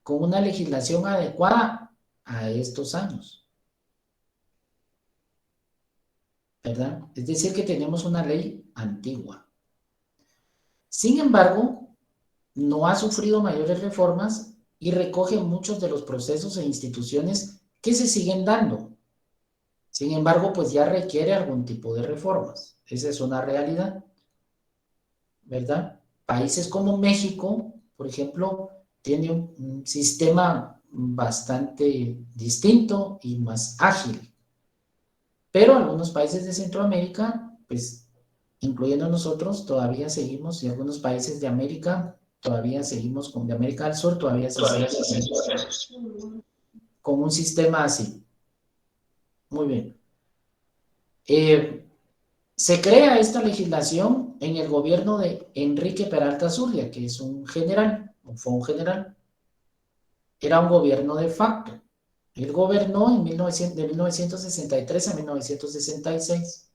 con una legislación adecuada a estos años, ¿verdad? Es decir, que tenemos una ley antigua. Sin embargo, no ha sufrido mayores reformas y recoge muchos de los procesos e instituciones que se siguen dando. Sin embargo, pues ya requiere algún tipo de reformas. Esa es una realidad, ¿verdad? Países como México, por ejemplo, tiene un sistema bastante distinto y más ágil. Pero algunos países de Centroamérica, pues incluyendo nosotros, todavía seguimos, y algunos países de América, todavía seguimos, con de América del Sur, todavía se sigue con un sistema así. Muy bien. Eh, Se crea esta legislación en el gobierno de Enrique Peralta Zurria, que es un general, o fue un general. Era un gobierno de facto. Él gobernó de 1963 a 1966.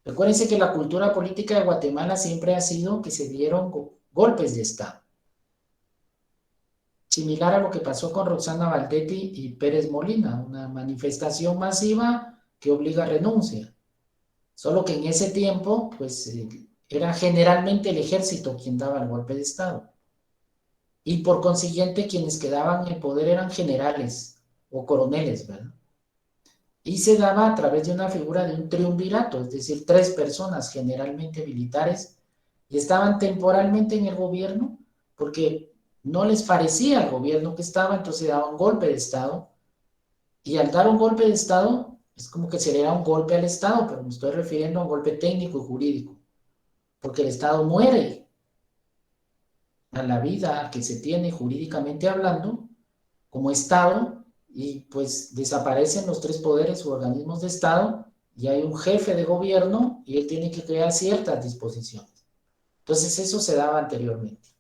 Recuérdense que la cultura política de Guatemala siempre ha sido que se dieron golpes de Estado, similar a lo que pasó con Roxana Valdetti y Pérez Molina, una manifestación masiva que obliga a renuncia. Solo que en ese tiempo, pues era generalmente el ejército quien daba el golpe de Estado. Y por consiguiente, quienes quedaban en el poder eran generales o coroneles, ¿verdad? Y se daba a través de una figura de un triunvirato, es decir, tres personas, generalmente militares, y estaban temporalmente en el gobierno porque no les parecía al gobierno que estaba, entonces daban un golpe de Estado. Y al dar un golpe de Estado, es como que se le da un golpe al Estado, pero me estoy refiriendo a un golpe técnico y jurídico, porque el Estado muere a la vida que se tiene jurídicamente hablando como Estado y pues desaparecen los tres poderes u organismos de Estado y hay un jefe de gobierno y él tiene que crear ciertas disposiciones. Entonces eso se daba anteriormente.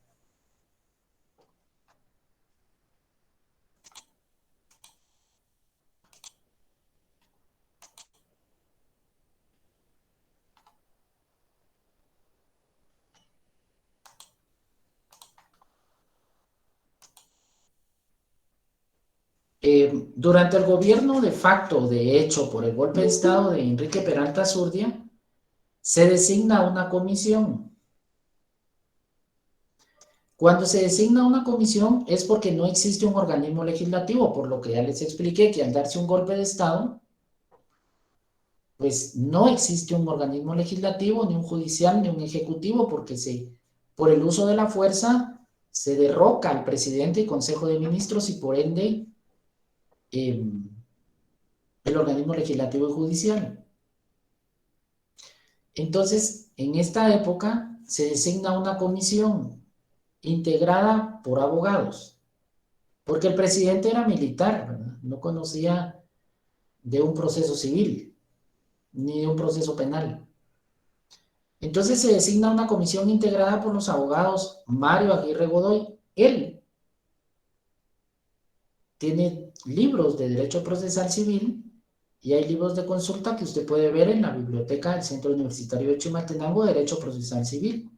Durante el gobierno de facto, de hecho, por el golpe de Estado de Enrique Peralta Zurdia, se designa una comisión. Cuando se designa una comisión es porque no existe un organismo legislativo, por lo que ya les expliqué que al darse un golpe de Estado, pues no existe un organismo legislativo, ni un judicial, ni un ejecutivo, porque por el uso de la fuerza se derroca al presidente y consejo de ministros y por ende eh, el organismo legislativo y judicial. Entonces, en esta época se designa una comisión integrada por abogados, porque el presidente era militar, ¿verdad? No conocía de un proceso civil ni de un proceso penal. Entonces se designa una comisión integrada por los abogados Mario Aguirre Godoy. Él tiene libros de derecho procesal civil y hay libros de consulta que usted puede ver en la biblioteca del Centro Universitario de Chimaltenango de Derecho Procesal Civil.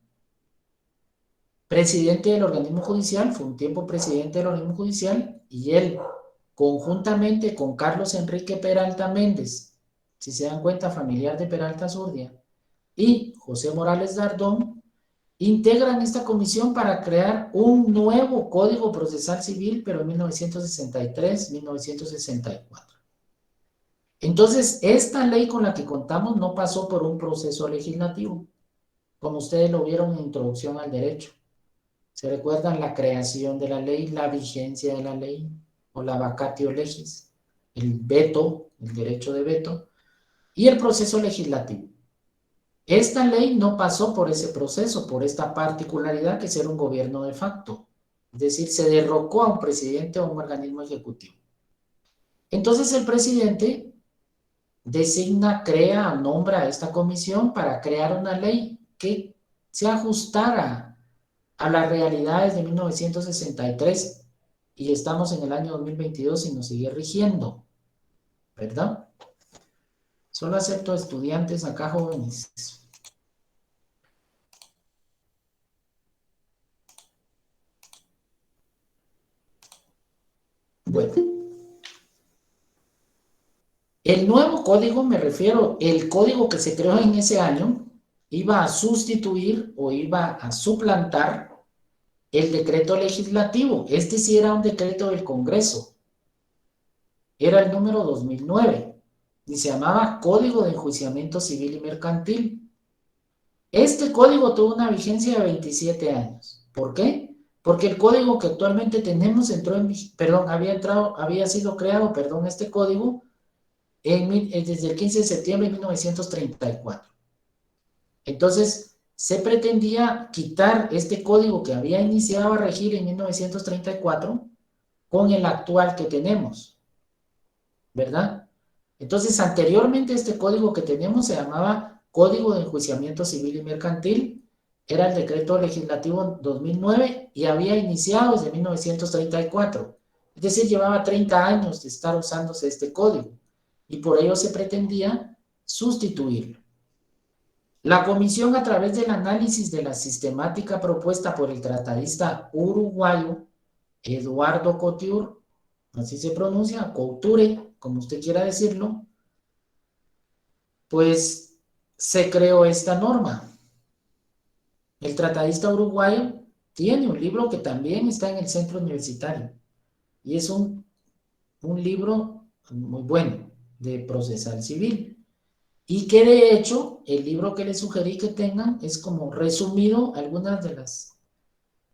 Presidente del organismo judicial, fue un tiempo presidente del organismo judicial y él, conjuntamente con Carlos Enrique Peralta Méndez, si se dan cuenta, familiar de Peralta Zurdia, y José Morales Dardón, integran esta comisión para crear un nuevo Código Procesal Civil, pero en 1963-1964. Entonces, esta ley con la que contamos no pasó por un proceso legislativo, como ustedes lo vieron en Introducción al Derecho. ¿Se recuerdan la creación de la ley, la vigencia de la ley, o la vacatio legis, el veto, el derecho de veto, y el proceso legislativo? Esta ley no pasó por ese proceso, por esta particularidad que es ser un gobierno de facto. Es decir, se derrocó a un presidente o a un organismo ejecutivo. Entonces el presidente designa, crea, nombra a esta comisión para crear una ley que se ajustara a las realidades de 1963 y estamos en el año 2022 y nos sigue rigiendo, ¿verdad? Solo acepto estudiantes acá jóvenes. Bueno, el nuevo código, me refiero, el código que se creó en ese año, iba a sustituir o iba a suplantar el decreto legislativo. Este sí era un decreto del Congreso. Era el número 2009 y se llamaba Código de Enjuiciamiento Civil y Mercantil. Este código tuvo una vigencia de 27 años. ¿Por qué? Porque el código que actualmente tenemos entró en, perdón, había sido creado, perdón, este código desde el 15 de septiembre de 1934. Entonces, se pretendía quitar este código que había iniciado a regir en 1934 con el actual que tenemos, ¿verdad? Entonces, anteriormente este código que tenemos se llamaba Código de Enjuiciamiento Civil y Mercantil, era el decreto legislativo 2009 y había iniciado desde 1934. Es decir, llevaba 30 años de estar usándose este código y por ello se pretendía sustituirlo. La comisión, a través del análisis de la sistemática propuesta por el tratadista uruguayo Eduardo Couture, así se pronuncia, Couture, como usted quiera decirlo, pues se creó esta norma. El tratadista uruguayo tiene un libro que también está en el centro universitario y es un libro muy bueno de procesal civil. Y que de hecho, el libro que les sugerí que tengan es como resumido algunas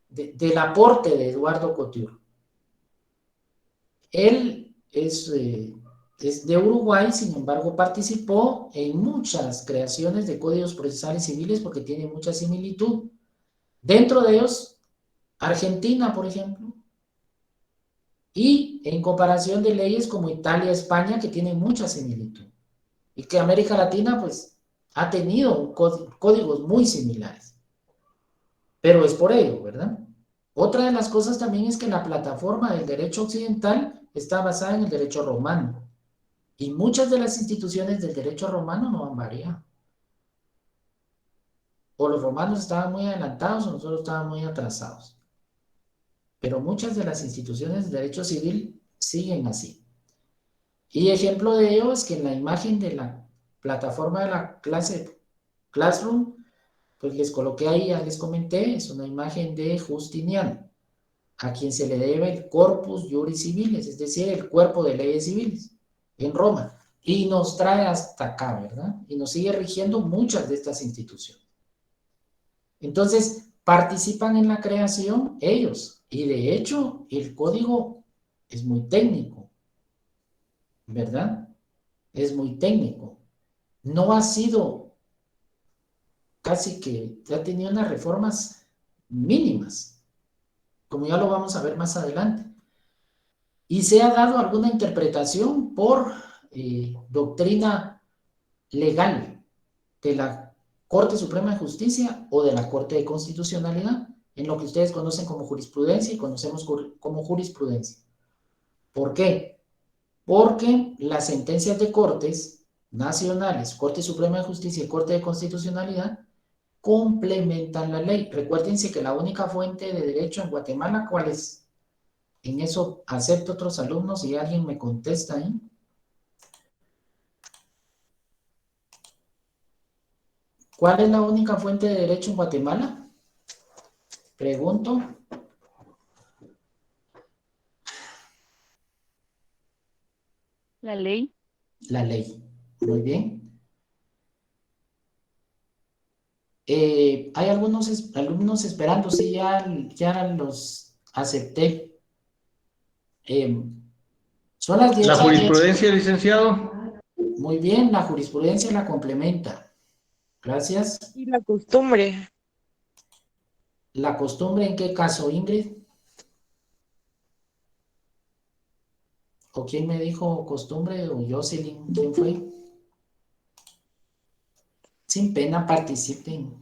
de del aporte de Eduardo Couture. Él es de Uruguay, sin embargo, participó en muchas creaciones de códigos procesales civiles porque tiene mucha similitud. Dentro de ellos, Argentina, por ejemplo, y en comparación de leyes como Italia, España, que tienen mucha similitud. Y que América Latina, pues, ha tenido códigos muy similares. Pero es por ello, ¿verdad? Otra de las cosas también es que la plataforma del derecho occidental está basada en el derecho romano. Y muchas de las instituciones del derecho romano no han variado. O los romanos estaban muy adelantados o nosotros estábamos muy atrasados. Pero muchas de las instituciones del derecho civil siguen así. Y ejemplo de ello es que en la imagen de la plataforma de la clase Classroom, pues les coloqué ahí, ya les comenté, es una imagen de Justiniano, a quien se le debe el Corpus Juris Civiles, es decir, el cuerpo de leyes civiles en Roma. Y nos trae hasta acá, ¿verdad? Y nos sigue rigiendo muchas de estas instituciones. Entonces, participan en la creación ellos. Y de hecho, el código es muy técnico, ¿verdad? Es muy técnico. No ha sido casi que, ha tenido unas reformas mínimas, como ya lo vamos a ver más adelante. Y se ha dado alguna interpretación por doctrina legal de la Corte Suprema de Justicia o de la Corte de Constitucionalidad, en lo que ustedes conocen como jurisprudencia y conocemos como jurisprudencia. ¿Por qué? Porque las sentencias de cortes nacionales, Corte Suprema de Justicia y Corte de Constitucionalidad, complementan la ley. Recuérdense que la única fuente de derecho en Guatemala, ¿cuál es? En eso acepto otros alumnos y alguien me contesta ahí. ¿Cuál es la única fuente de derecho en Guatemala? Pregunto. La ley. La ley. Muy bien. Hay algunos alumnos esperando, sí, ya los acepté. Eh, son las La 10:10. jurisprudencia, licenciado. Muy bien, la jurisprudencia la complementa. Gracias. Y la costumbre. ¿La costumbre en qué caso, Ingrid? ¿O quién me dijo costumbre? ¿O Jocelyn? ¿Quién fue? Sin pena participen.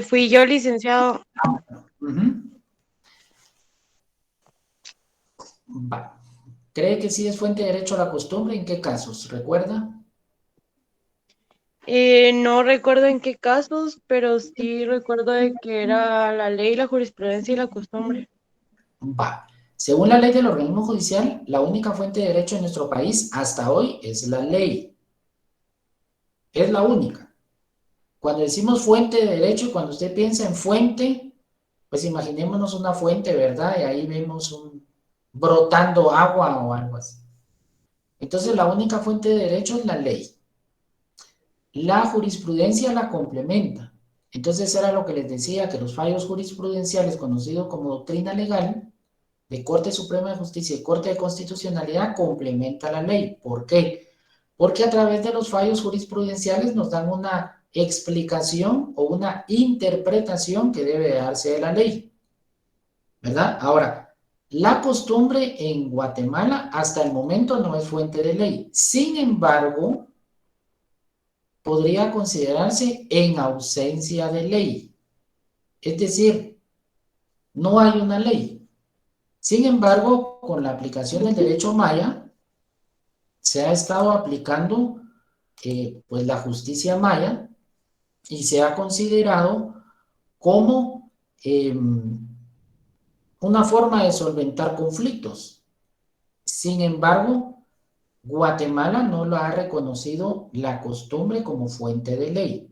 Fui yo, licenciado. Ujú. Va. ¿Cree que sí es fuente de derecho a la costumbre? ¿En qué casos? ¿Recuerda? No recuerdo en qué casos, pero sí recuerdo de que era la ley, la jurisprudencia y la costumbre. Va. Según la ley del organismo judicial, la única fuente de derecho en nuestro país hasta hoy es la ley. Es la única. Cuando decimos fuente de derecho, cuando usted piensa en fuente, pues imaginémonos una fuente, ¿verdad? Y ahí vemos brotando agua o algo así. Entonces, la única fuente de derecho es la ley. La jurisprudencia la complementa. Entonces, era lo que les decía, que los fallos jurisprudenciales, conocidos como doctrina legal, de Corte Suprema de Justicia y Corte de Constitucionalidad, complementa la ley. ¿Por qué? Porque a través de los fallos jurisprudenciales nos dan una explicación o una interpretación que debe darse de la ley, ¿verdad? Ahora, la costumbre en Guatemala hasta el momento no es fuente de ley. Sin embargo, podría considerarse en ausencia de ley. Es decir, no hay una ley. Sin embargo, con la aplicación del derecho maya, se ha estado aplicando pues la justicia maya y se ha considerado como una forma de solventar conflictos. Sin embargo, Guatemala no lo ha reconocido la costumbre como fuente de ley.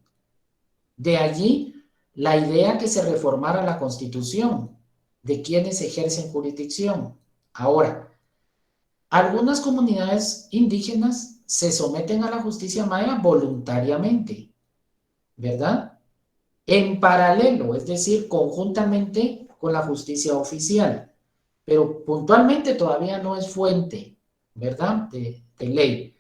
De allí la idea que se reformara la Constitución de quienes ejercen jurisdicción. Ahora, algunas comunidades indígenas se someten a la justicia maya voluntariamente, ¿verdad? En paralelo, es decir, conjuntamente con la justicia oficial, pero puntualmente todavía no es fuente, ¿verdad? De ley.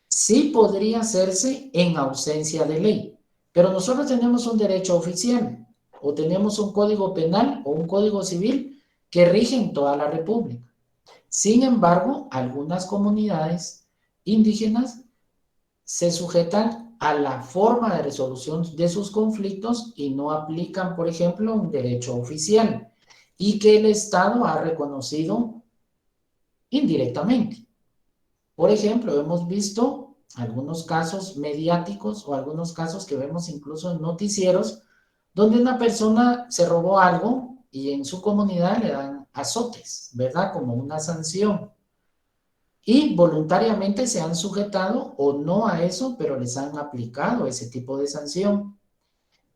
Sí podría hacerse en ausencia de ley, pero nosotros tenemos un derecho oficial o tenemos un código penal o un código civil que rigen toda la República. Sin embargo, algunas comunidades indígenas se sujetan a la forma de resolución de sus conflictos y no aplican, por ejemplo, un derecho oficial y que el Estado ha reconocido indirectamente. Por ejemplo, hemos visto algunos casos mediáticos o algunos casos que vemos incluso en noticieros donde una persona se robó algo y en su comunidad le dan azotes, ¿verdad? Como una sanción. Y voluntariamente se han sujetado o no a eso, pero les han aplicado ese tipo de sanción.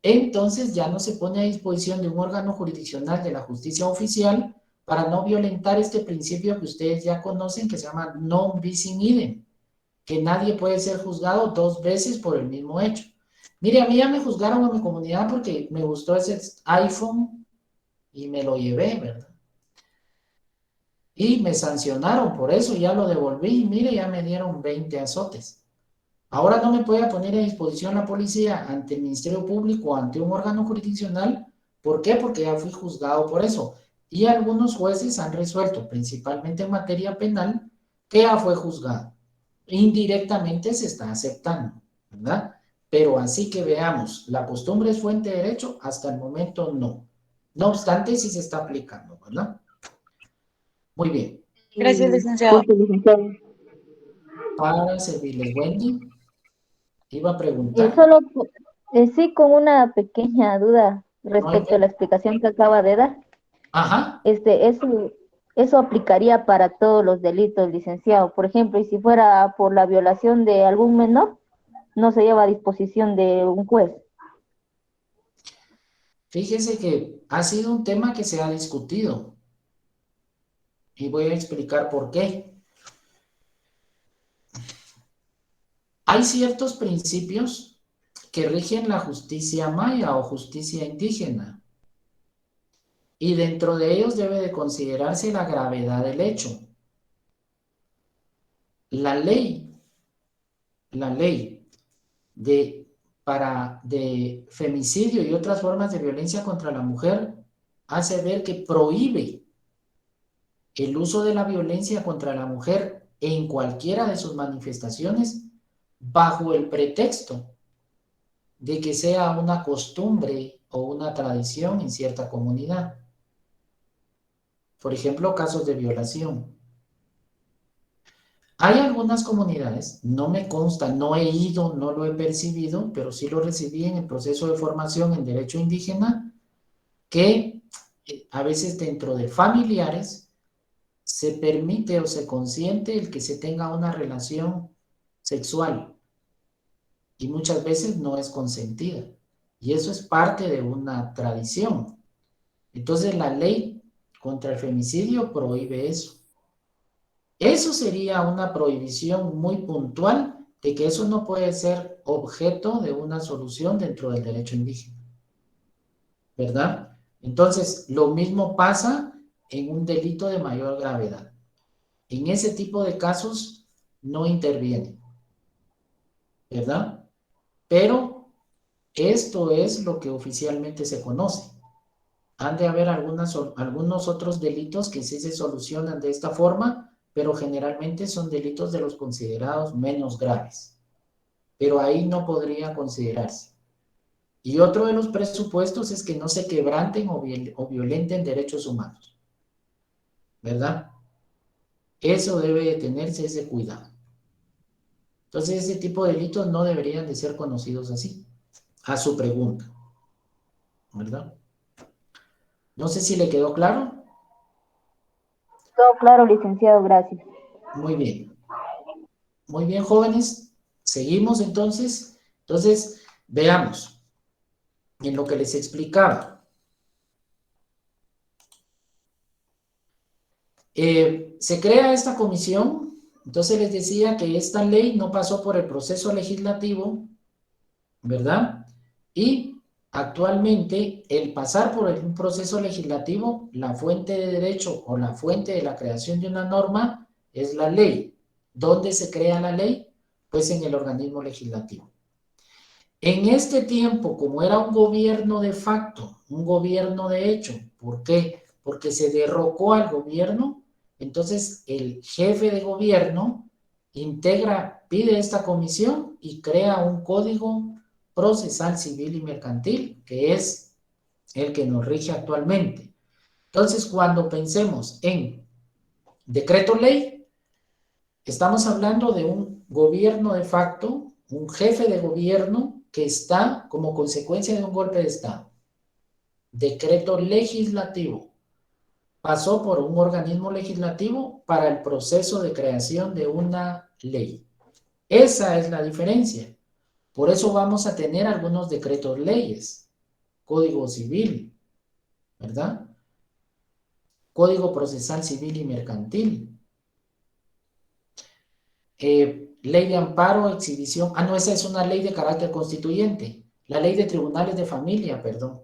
Entonces ya no se pone a disposición de un órgano jurisdiccional de la justicia oficial para no violentar este principio que ustedes ya conocen que se llama non bis in idem, que nadie puede ser juzgado dos veces por el mismo hecho. Mire, a mí ya me juzgaron a mi comunidad porque me gustó ese iPhone y me lo llevé, ¿verdad? Y me sancionaron por eso, ya lo devolví y mire, ya me dieron 20 azotes. Ahora no me puede poner a disposición la policía ante el Ministerio Público o ante un órgano jurisdiccional. ¿Por qué? Porque ya fui juzgado por eso. Y algunos jueces han resuelto, principalmente en materia penal, que ya fue juzgado. Indirectamente se está aceptando, ¿verdad? Pero así que veamos, ¿la costumbre es fuente de derecho? Hasta el momento no. No obstante, sí se está aplicando, ¿verdad? Muy bien. Gracias, licenciado. Disculpe, licenciado. Para servirles, Wendy, iba a preguntar. Solo sí, con una pequeña duda No hay respecto a la tema. explicación que acaba de dar. Ajá. Eso aplicaría para todos los delitos, licenciado. Por ejemplo, y si fuera por la violación de algún menor, no se lleva a disposición de un juez. Fíjese que ha sido un tema que se ha discutido y voy a explicar por qué. Hay ciertos principios que rigen la justicia maya o justicia indígena y dentro de ellos debe de considerarse la gravedad del hecho. La ley, la ley de femicidio y otras formas de violencia contra la mujer hace ver que prohíbe el uso de la violencia contra la mujer en cualquiera de sus manifestaciones bajo el pretexto de que sea una costumbre o una tradición en cierta comunidad. Por ejemplo, casos de violación. Hay algunas comunidades, no me consta, no he ido, no lo he percibido, pero sí lo recibí en el proceso de formación en derecho indígena, que a veces dentro de familiares se permite o se consiente el que se tenga una relación sexual y muchas veces no es consentida. Y eso es parte de una tradición. Entonces la ley contra el femicidio prohíbe eso. Eso sería una prohibición muy puntual de que eso no puede ser objeto de una solución dentro del derecho indígena, ¿verdad? Entonces, lo mismo pasa en un delito de mayor gravedad. En ese tipo de casos no interviene, ¿verdad? Pero esto es lo que oficialmente se conoce. Han de haber algunos otros delitos que sí se solucionan de esta forma, pero generalmente son delitos de los considerados menos graves. Pero ahí no podría considerarse. Y otro de los presupuestos es que no se quebranten o violenten derechos humanos, ¿verdad? Eso debe de tenerse ese cuidado. Entonces, ese tipo de delitos no deberían de ser conocidos así, a su pregunta, ¿verdad? No sé si le quedó claro. Todo claro, licenciado, gracias. Muy bien. Muy bien, jóvenes. Seguimos entonces. Entonces, veamos en lo que les explicaba. Se crea esta comisión. Entonces les decía que esta ley no pasó por el proceso legislativo, ¿verdad? Y actualmente el pasar por un proceso legislativo, la fuente de derecho o la fuente de la creación de una norma es la ley. ¿Dónde se crea la ley? Pues en el organismo legislativo. En este tiempo, como era un gobierno de facto, un gobierno de hecho, ¿por qué? Porque se derrocó al gobierno, entonces el jefe de gobierno pide esta comisión y crea un código procesal civil y mercantil, que es el que nos rige actualmente. Entonces, cuando pensemos en decreto ley, estamos hablando de un gobierno de facto, un jefe de gobierno que está como consecuencia de un golpe de Estado. Decreto legislativo. Pasó por un organismo legislativo para el proceso de creación de una ley. Esa es la diferencia. Por eso vamos a tener algunos decretos leyes. Código civil, ¿verdad? Código procesal civil y mercantil. Ley de amparo, exhibición. No, esa es una ley de carácter constituyente. La ley de tribunales de familia, perdón.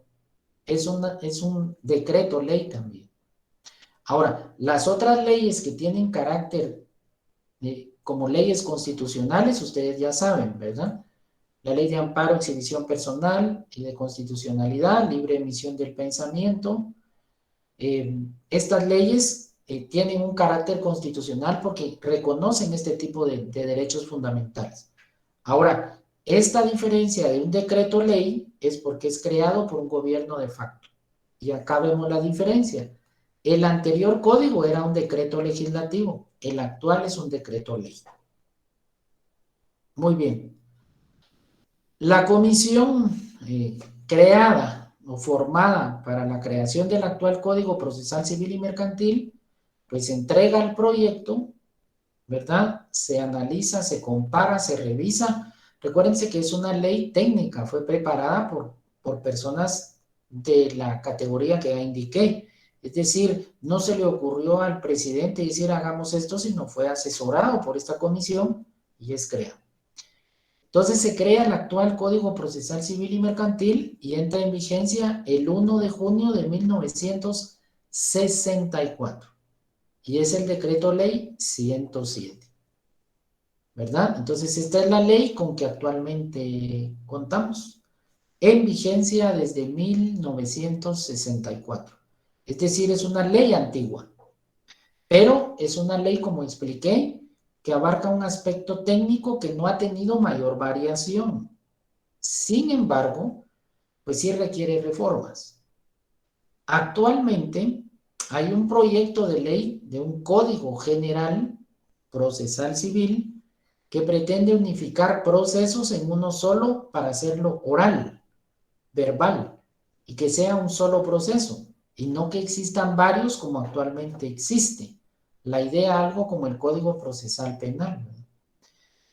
Es un decreto ley también. Ahora, las otras leyes que tienen carácter como leyes constitucionales, ustedes ya saben, ¿verdad? La ley de amparo, exhibición personal y de constitucionalidad, libre emisión del pensamiento. Estas leyes tienen un carácter constitucional porque reconocen este tipo de derechos fundamentales. Ahora, esta diferencia de un decreto ley es porque es creado por un gobierno de facto. Y acá vemos la diferencia. El anterior código era un decreto legislativo, el actual es un decreto ley. Muy bien. La comisión creada o formada para la creación del actual Código Procesal Civil y Mercantil, pues entrega el proyecto, ¿verdad? Se analiza, se compara, se revisa. Recuérdense que es una ley técnica, fue preparada por personas de la categoría que ya indiqué. Es decir, no se le ocurrió al presidente decir hagamos esto, sino fue asesorado por esta comisión y es creado. Entonces se crea el actual Código Procesal Civil y Mercantil y entra en vigencia el 1 de junio de 1964. Y es el decreto ley 107. ¿Verdad? Entonces esta es la ley con que actualmente contamos. En vigencia desde 1964. Es decir, es una ley antigua. Pero es una ley, como expliqué, que abarca un aspecto técnico que no ha tenido mayor variación. Sin embargo, pues sí requiere reformas. Actualmente hay un proyecto de ley de un código general procesal civil que pretende unificar procesos en uno solo para hacerlo oral, verbal, y que sea un solo proceso, y no que existan varios como actualmente existe. la idea algo como el Código Procesal Penal, ¿verdad?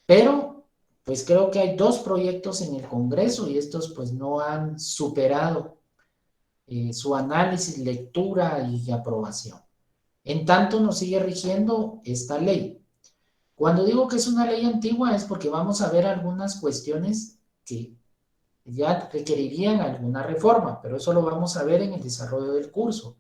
Pero, pues creo que hay dos proyectos en el Congreso y estos pues no han superado su análisis, lectura y aprobación. En tanto nos sigue rigiendo esta ley. Cuando digo que es una ley antigua es porque vamos a ver algunas cuestiones que ya requerirían alguna reforma, pero eso lo vamos a ver en el desarrollo del curso.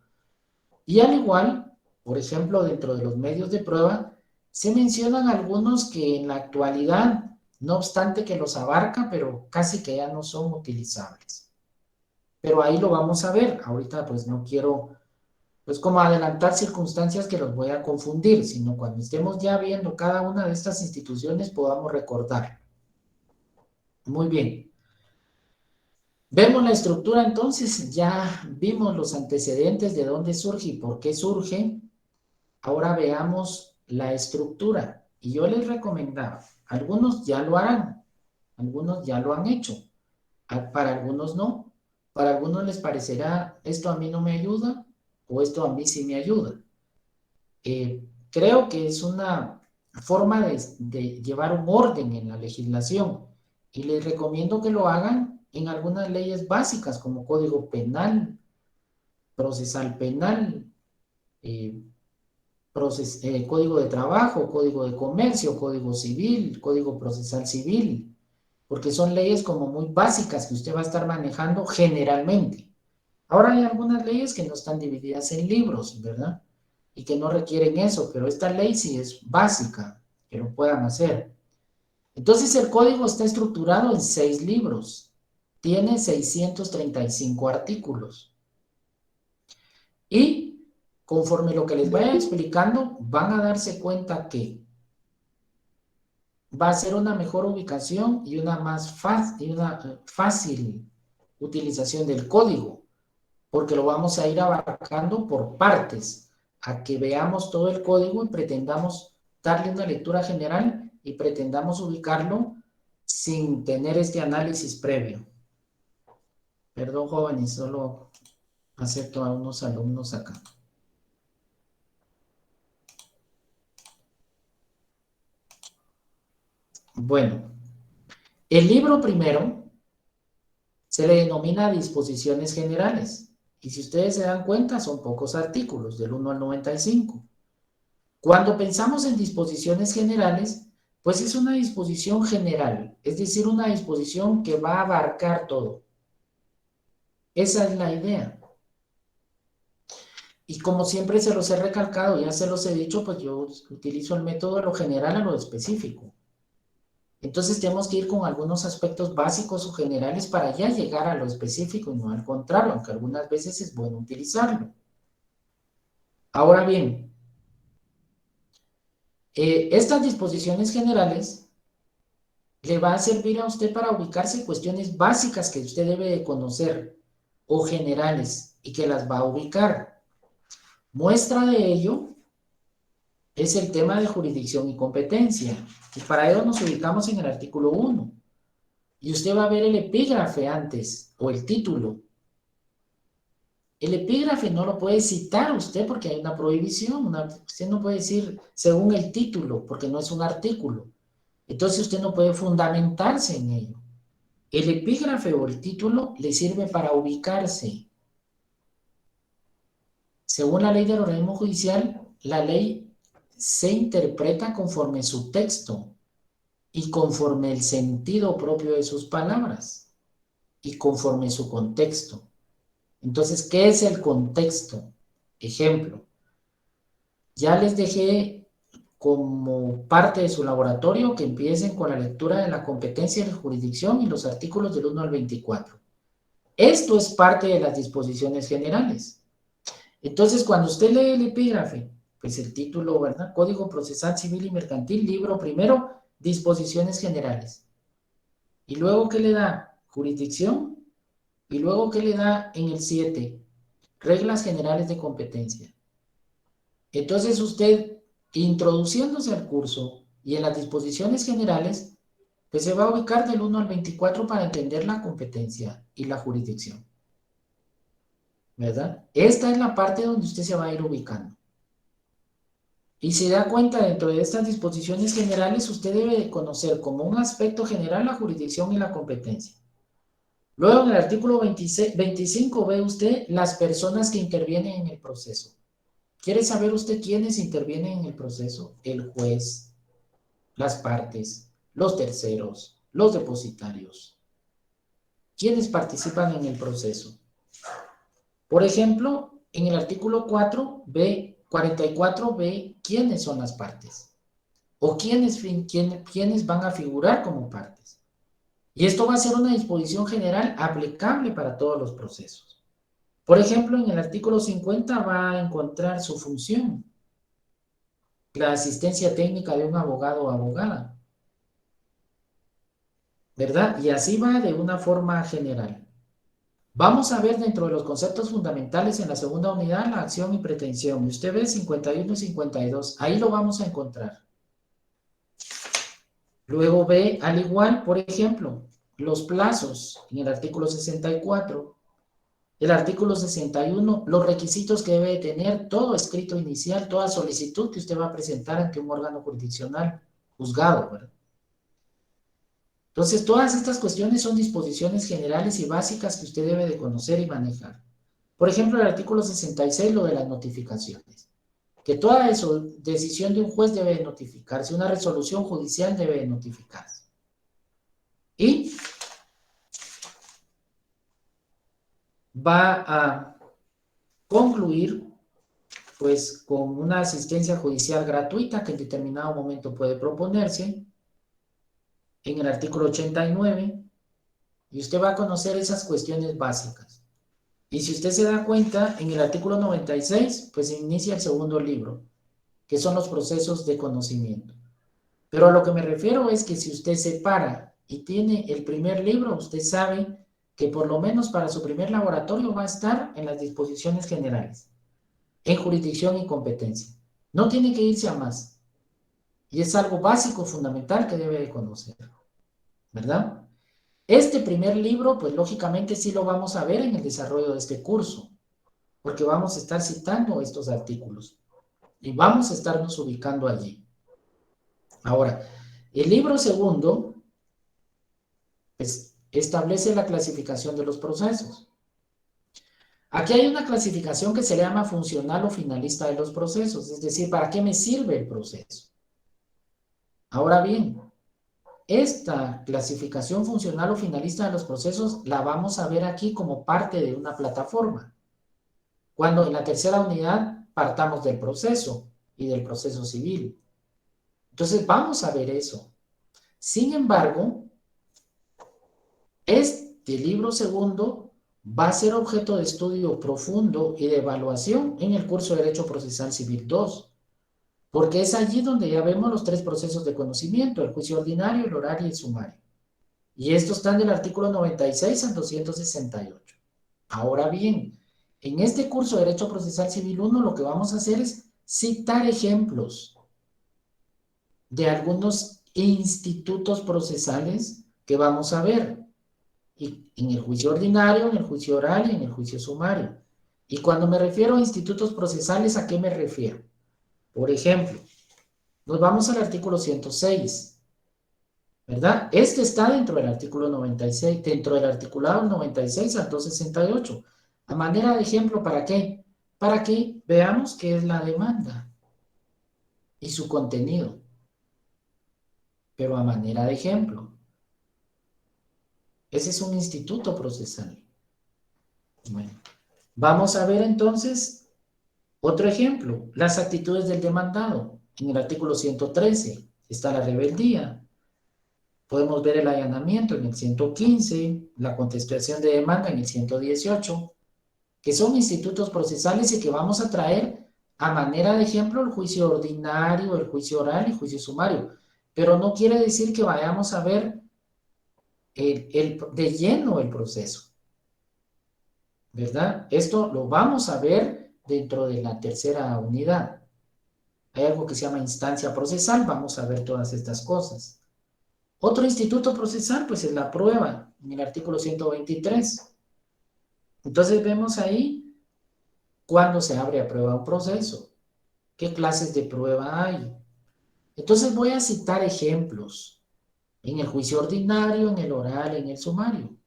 Y al igual, por ejemplo, dentro de los medios de prueba, se mencionan algunos que en la actualidad, no obstante que los abarca, pero casi que ya no son utilizables. Pero ahí lo vamos a ver. Ahorita pues no quiero, pues como adelantar circunstancias que los voy a confundir, sino cuando estemos ya viendo cada una de estas instituciones podamos recordar. Muy bien. Vemos la estructura entonces, ya vimos los antecedentes de dónde surge y por qué surge. Ahora veamos la estructura. Y yo les recomendaba, algunos ya lo harán, algunos ya lo han hecho, para algunos no. Para algunos les parecerá, esto a mí no me ayuda o esto a mí sí me ayuda. Creo que es una forma de llevar un orden en la legislación y les recomiendo que lo hagan en algunas leyes básicas como Código Penal, Procesal Penal, eh, Código de Trabajo, Código de Comercio, Código Civil, Código Procesal Civil, porque son leyes como muy básicas que usted va a estar manejando generalmente. Ahora hay algunas leyes que no están divididas en libros, ¿verdad? Y que no requieren eso, pero esta ley sí es básica, que lo puedan hacer. Entonces el código está estructurado en 6 libros, tiene 635 artículos y conforme lo que les vaya explicando, van a darse cuenta que va a ser una mejor ubicación y una más fácil utilización del código, porque lo vamos a ir abarcando por partes, a que veamos todo el código y pretendamos darle una lectura general y pretendamos ubicarlo sin tener este análisis previo. Perdón, jóvenes, solo acepto a unos alumnos acá. Bueno, el libro primero se le denomina disposiciones generales. Y si ustedes se dan cuenta, son pocos artículos, del 1 al 95. Cuando pensamos en disposiciones generales, pues es una disposición general, es decir, una disposición que va a abarcar todo. Esa es la idea. Y como siempre se los he recalcado, ya se los he dicho, pues yo utilizo el método de lo general a lo específico. Entonces tenemos que ir con algunos aspectos básicos o generales para ya llegar a lo específico y no al contrario, aunque algunas veces es bueno utilizarlo. Ahora bien, estas disposiciones generales le va a servir a usted para ubicarse cuestiones básicas que usted debe de conocer o generales y que las va a ubicar. Muestra de ello es el tema de jurisdicción y competencia. Y para ello nos ubicamos en el artículo 1. Y usted va a ver el epígrafe antes, o el título. El epígrafe no lo puede citar usted porque hay una prohibición. Usted no puede decir según el título, porque no es un artículo. Entonces usted no puede fundamentarse en ello. El epígrafe o el título le sirve para ubicarse. Según la ley del organismo judicial, la ley se interpreta conforme su texto y conforme el sentido propio de sus palabras y conforme su contexto. Entonces, ¿qué es el contexto? Ejemplo, ya les dejé como parte de su laboratorio que empiecen con la lectura de la competencia de jurisdicción y los artículos del 1 al 24. Esto es parte de las disposiciones generales. Entonces, cuando usted lee el epígrafe, pues el título, ¿verdad? Código Procesal Civil y Mercantil, libro primero, disposiciones generales. Y luego, ¿qué le da? Jurisdicción. Y luego, ¿qué le da en el 7? Reglas generales de competencia. Entonces, usted, introduciéndose al curso y en las disposiciones generales, pues se va a ubicar del 1 al 24 para entender la competencia y la jurisdicción. ¿Verdad? Esta es la parte donde usted se va a ir ubicando. Y se da cuenta, dentro de estas disposiciones generales, usted debe de conocer como un aspecto general la jurisdicción y la competencia. Luego, en el artículo 25, ve usted las personas que intervienen en el proceso. ¿Quiere saber usted quiénes intervienen en el proceso? El juez, las partes, los terceros, los depositarios. ¿Quiénes participan en el proceso? Por ejemplo, en el artículo 44 ve quiénes son las partes o quiénes van a figurar como partes. Y esto va a ser una disposición general aplicable para todos los procesos. Por ejemplo, en el artículo 50 va a encontrar su función, la asistencia técnica de un abogado o abogada, ¿verdad? Y así va de una forma general. Vamos a ver dentro de los conceptos fundamentales en la segunda unidad la acción y pretensión. Y usted ve 51 y 52, ahí lo vamos a encontrar. Luego ve, al igual, por ejemplo, los plazos en el artículo 64, el artículo 61, los requisitos que debe tener todo escrito inicial, toda solicitud que usted va a presentar ante un órgano jurisdiccional, juzgado, ¿verdad? Entonces, todas estas cuestiones son disposiciones generales y básicas que usted debe de conocer y manejar. Por ejemplo, el artículo 66, lo de las notificaciones. Que toda decisión de un juez debe de notificarse, una resolución judicial debe de notificarse. Y va a concluir, pues, con una asistencia judicial gratuita que en determinado momento puede proponerse, en el artículo 89, y usted va a conocer esas cuestiones básicas. Y si usted se da cuenta, en el artículo 96, pues se inicia el segundo libro, que son los procesos de conocimiento. Pero a lo que me refiero es que si usted se para y tiene el primer libro, usted sabe que por lo menos para su primer laboratorio va a estar en las disposiciones generales, en jurisdicción y competencia. No tiene que irse a más. Y es algo básico, fundamental que debe de conocer, ¿verdad? Este primer libro, pues lógicamente sí lo vamos a ver en el desarrollo de este curso, porque vamos a estar citando estos artículos y vamos a estarnos ubicando allí. Ahora, el libro segundo, pues, establece la clasificación de los procesos. Aquí hay una clasificación que se le llama funcional o finalista de los procesos, es decir, ¿para qué me sirve el proceso? Ahora bien, esta clasificación funcional o finalista de los procesos la vamos a ver aquí como parte de una plataforma. Cuando en la tercera unidad partamos del proceso y del proceso civil. Entonces vamos a ver eso. Sin embargo, este libro segundo va a ser objeto de estudio profundo y de evaluación en el curso de Derecho Procesal Civil 2, porque es allí donde ya vemos los tres procesos de conocimiento, el juicio ordinario, el oral y el sumario. Y estos están del artículo 96 al 268. Ahora bien, en este curso de Derecho Procesal Civil 1 lo que vamos a hacer es citar ejemplos de algunos institutos procesales que vamos a ver. Y en el juicio ordinario, en el juicio oral y en el juicio sumario. Y cuando me refiero a institutos procesales, ¿a qué me refiero? Por ejemplo, nos vamos al artículo 106, ¿verdad? Este está dentro del artículo 96, dentro del articulado 96 al 268. A manera de ejemplo, ¿para qué? Para que veamos qué es la demanda y su contenido. Pero a manera de ejemplo. Ese es un instituto procesal. Bueno, vamos a ver entonces otro ejemplo, las actitudes del demandado. En el artículo 113 está la rebeldía. Podemos ver el allanamiento en el 115, la contestación de demanda en el 118, que son institutos procesales y que vamos a traer a manera de ejemplo el juicio ordinario, el juicio oral y el juicio sumario. Pero no quiere decir que vayamos a ver de lleno el proceso, ¿verdad? Esto lo vamos a ver dentro de la tercera unidad. Hay algo que se llama instancia procesal, vamos a ver todas estas cosas. Otro instituto procesal, pues es la prueba, en el artículo 123. Entonces vemos ahí cuando se abre a prueba un proceso, qué clases de prueba hay. Entonces voy a citar ejemplos en el juicio ordinario, en el oral, en el sumario,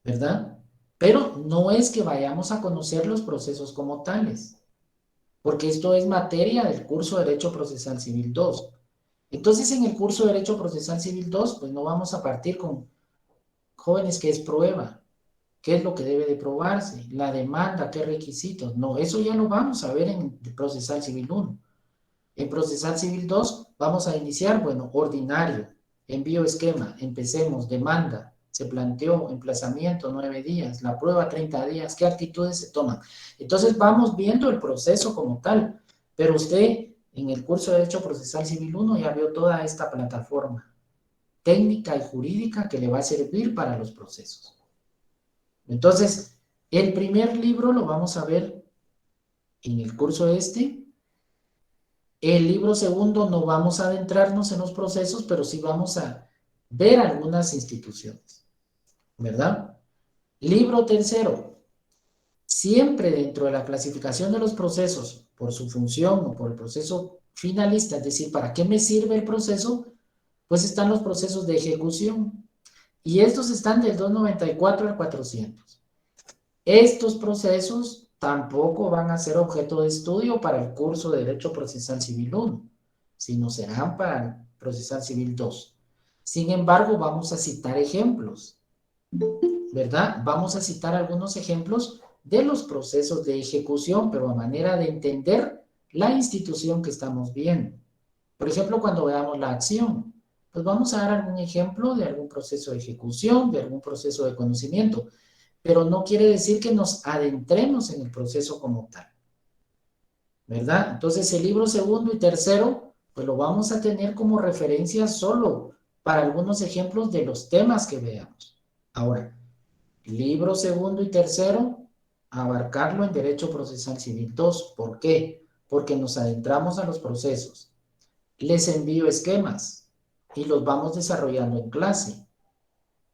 ¿verdad? Pero no es que vayamos a conocer los procesos como tales, porque esto es materia del curso de Derecho Procesal Civil 2. Entonces, en el curso de Derecho Procesal Civil 2, pues no vamos a partir con jóvenes qué es prueba, qué es lo que debe de probarse, la demanda, qué requisitos. No, eso ya lo vamos a ver en Procesal Civil 1. En Procesal Civil 2 vamos a iniciar, bueno, ordinario, envío esquema, empecemos, demanda, se planteó, emplazamiento, 9 días, la prueba 30 días, qué actitudes se toman. Entonces vamos viendo el proceso como tal, pero usted en el curso de Derecho Procesal Civil 1 ya vio toda esta plataforma técnica y jurídica que le va a servir para los procesos. Entonces, el primer libro lo vamos a ver en el curso este. El libro segundo no vamos a adentrarnos en los procesos, pero sí vamos a ver algunas instituciones, ¿verdad? Libro tercero, siempre dentro de la clasificación de los procesos, por su función o por el proceso finalista, es decir, ¿para qué me sirve el proceso? Pues están los procesos de ejecución. Y estos están del 294 al 400. Estos procesos tampoco van a ser objeto de estudio para el curso de Derecho Procesal Civil 1, sino serán para el Procesal Civil 2. Sin embargo, vamos a citar ejemplos, ¿verdad? Vamos a citar algunos ejemplos de los procesos de ejecución, pero a manera de entender la institución que estamos viendo. Por ejemplo, cuando veamos la acción, pues vamos a dar algún ejemplo de algún proceso de ejecución, de algún proceso de conocimiento, pero no quiere decir que nos adentremos en el proceso como tal, ¿verdad? Entonces el libro segundo y tercero, pues lo vamos a tener como referencia solo para algunos ejemplos de los temas que veamos. Ahora, libro segundo y tercero, abarcarlo en Derecho Procesal Civil 2. ¿Por qué? Porque nos adentramos a los procesos. Les envío esquemas y los vamos desarrollando en clase,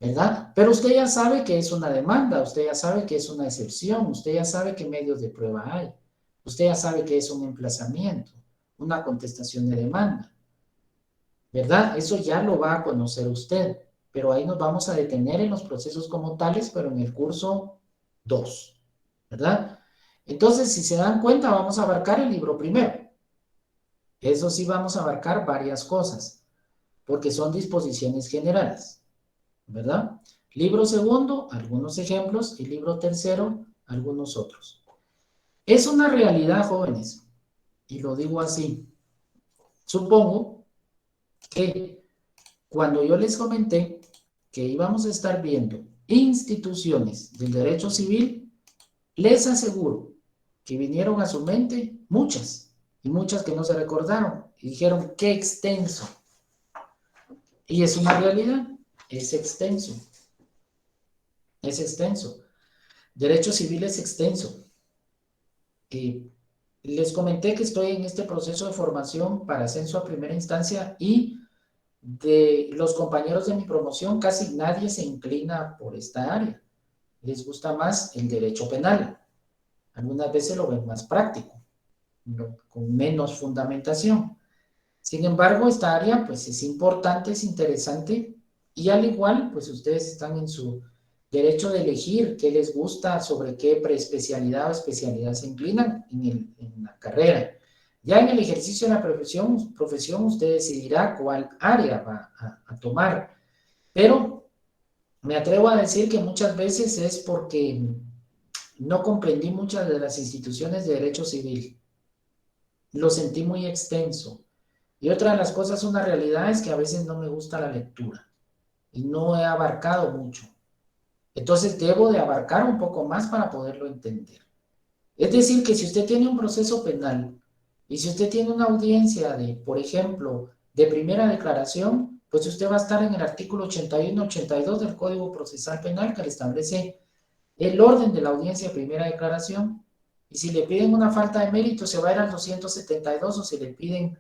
¿verdad? Pero usted ya sabe que es una demanda, usted ya sabe que es una excepción, usted ya sabe qué medios de prueba hay, usted ya sabe que es un emplazamiento, una contestación de demanda, ¿verdad? Eso ya lo va a conocer usted, pero ahí nos vamos a detener en los procesos como tales, pero en el curso 2, ¿verdad? Entonces, si se dan cuenta, vamos a abarcar el libro primero. Eso sí vamos a abarcar varias cosas, porque son disposiciones generales, ¿verdad? Libro segundo, algunos ejemplos, y libro tercero, algunos otros. Es una realidad, jóvenes, y lo digo así. Supongo que cuando yo les comenté que íbamos a estar viendo instituciones del derecho civil, les aseguro que vinieron a su mente muchas, y muchas que no se recordaron, y dijeron, qué extenso. Y es una realidad, es extenso. Es extenso. Derecho civil es extenso. Les comenté que estoy en este proceso de formación para ascenso a primera instancia y de los compañeros de mi promoción casi nadie se inclina por esta área. Les gusta más el derecho penal. Algunas veces lo ven más práctico, con menos fundamentación. Sin embargo, esta área pues es importante, es interesante y al igual pues ustedes están en su derecho de elegir qué les gusta, sobre qué preespecialidad o especialidad se inclinan en la carrera. Ya en el ejercicio de la profesión usted decidirá cuál área va a tomar, pero me atrevo a decir que muchas veces es porque no comprendí muchas de las instituciones de derecho civil. Lo sentí muy extenso. Y otra de las cosas, una realidad, es que a veces no me gusta la lectura y no he abarcado mucho. Entonces debo de abarcar un poco más para poderlo entender. Es decir, que si usted tiene un proceso penal y si usted tiene una audiencia de, por ejemplo, de primera declaración, pues usted va a estar en el artículo 81-82 del Código Procesal Penal que le establece el orden de la audiencia de primera declaración. Y si le piden una falta de mérito, se va a ir al 272, o si le piden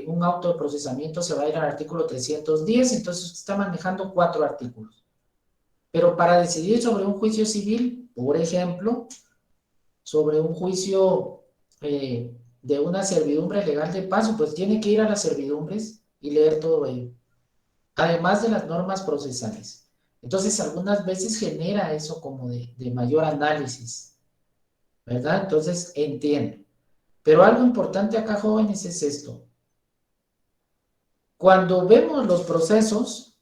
un auto de procesamiento, se va a ir al artículo 310. Entonces usted está manejando 4 artículos. Pero para decidir sobre un juicio civil, por ejemplo, sobre un juicio de una servidumbre legal de paso, pues tiene que ir a las servidumbres y leer todo ello, además de las normas procesales. Entonces, algunas veces genera eso como de mayor análisis, ¿verdad? Entonces, entiendo. Pero algo importante acá, jóvenes, es esto. Cuando vemos los procesos,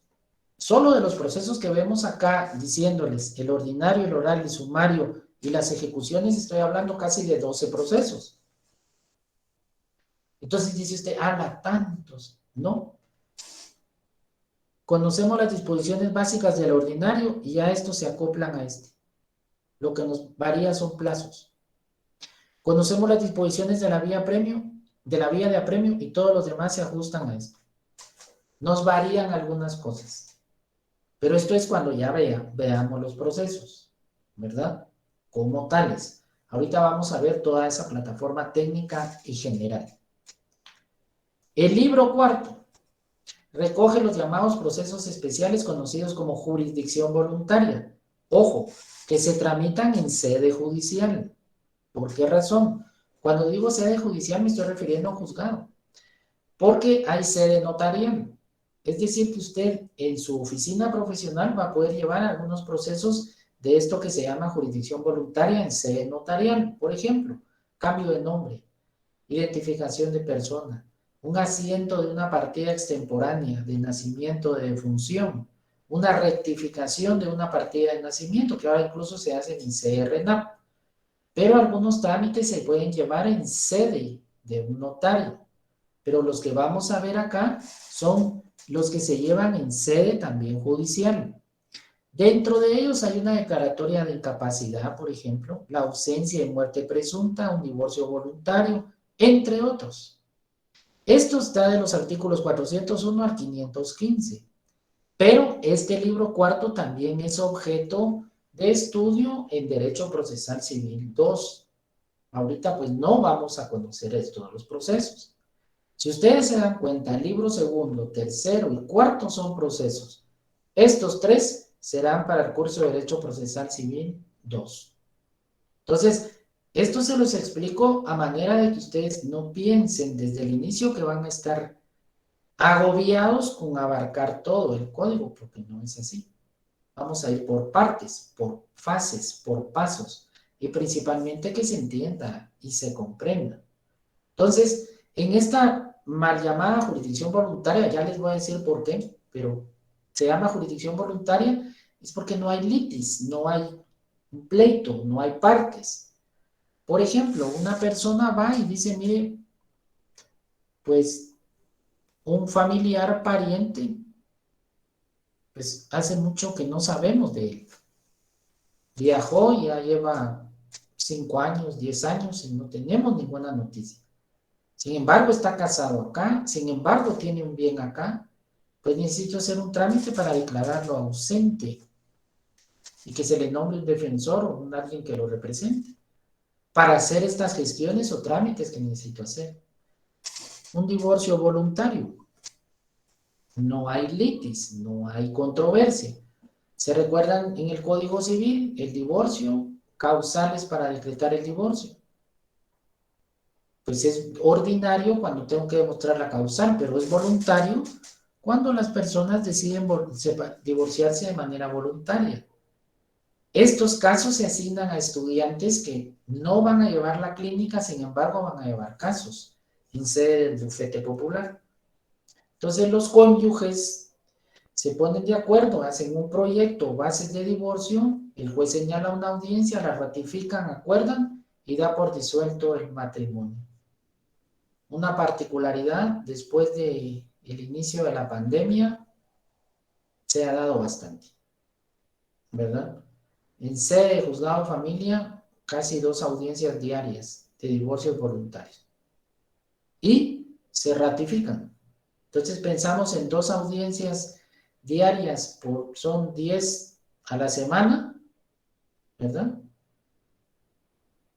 solo de los procesos que vemos acá, diciéndoles el ordinario, el oral, el sumario y las ejecuciones, estoy hablando casi de 12 procesos. Entonces dice usted, habla tantos. No. Conocemos las disposiciones básicas del ordinario y ya estos se acoplan a este. Lo que nos varía son plazos. Conocemos las disposiciones de la vía premio, de la vía de apremio y todos los demás se ajustan a esto. Nos varían algunas cosas. Pero esto es cuando ya veamos los procesos, ¿verdad? Como tales. Ahorita vamos a ver toda esa plataforma técnica y general. El libro cuarto recoge los llamados procesos especiales conocidos como jurisdicción voluntaria. Ojo, que se tramitan en sede judicial. ¿Por qué razón? Cuando digo sede judicial me estoy refiriendo a juzgado. Porque hay sede notarial. Es decir, que usted en su oficina profesional va a poder llevar algunos procesos de esto que se llama jurisdicción voluntaria en sede notarial. Por ejemplo, cambio de nombre, identificación de persona, un asiento de una partida extemporánea de nacimiento de defunción, una rectificación de una partida de nacimiento, que ahora incluso se hace en CRNAP. Pero algunos trámites se pueden llevar en sede de un notario. Pero los que vamos a ver acá son los que se llevan en sede también judicial. Dentro de ellos hay una declaratoria de incapacidad, por ejemplo, la ausencia de muerte presunta, un divorcio voluntario, entre otros. Esto está de los artículos 401 al 515. Pero este libro cuarto también es objeto de estudio en Derecho Procesal Civil 2. Ahorita pues no vamos a conocer todos los procesos. Si ustedes se dan cuenta, el libro segundo, tercero y cuarto son procesos. Estos tres serán para el curso de Derecho Procesal Civil 2. Entonces, esto se los explico a manera de que ustedes no piensen desde el inicio que van a estar agobiados con abarcar todo el código, porque no es así. Vamos a ir por partes, por fases, por pasos, y principalmente que se entienda y se comprenda. Entonces, en esta mal llamada jurisdicción voluntaria, ya les voy a decir por qué, pero se llama jurisdicción voluntaria, es porque no hay litis, no hay un pleito, no hay partes. Por ejemplo, una persona va y dice, mire, pues un familiar pariente, pues hace mucho que no sabemos de él. Viajó y ya lleva 5 años, 10 años y no tenemos ninguna noticia. Sin embargo, está casado acá, sin embargo, tiene un bien acá, pues necesito hacer un trámite para declararlo ausente y que se le nombre un defensor o alguien que lo represente para hacer estas gestiones o trámites que necesito hacer. Un divorcio voluntario. No hay litis, no hay controversia. ¿Se recuerdan en el Código Civil el divorcio? Causales para decretar el divorcio. Pues es ordinario cuando tengo que demostrar la causal, pero es voluntario cuando las personas deciden divorciarse de manera voluntaria. Estos casos se asignan a estudiantes que no van a llevar la clínica, sin embargo van a llevar casos en sede del bufete popular. Entonces los cónyuges se ponen de acuerdo, hacen un proyecto, bases de divorcio, el juez señala una audiencia, la ratifican, acuerdan y da por disuelto el matrimonio. Una particularidad, después del inicio de la pandemia, se ha dado bastante, ¿verdad? En sede de juzgado de familia, casi 2 audiencias diarias de divorcios voluntarios. Y se ratifican. Entonces pensamos en 2 audiencias diarias, son 10 a la semana, ¿verdad?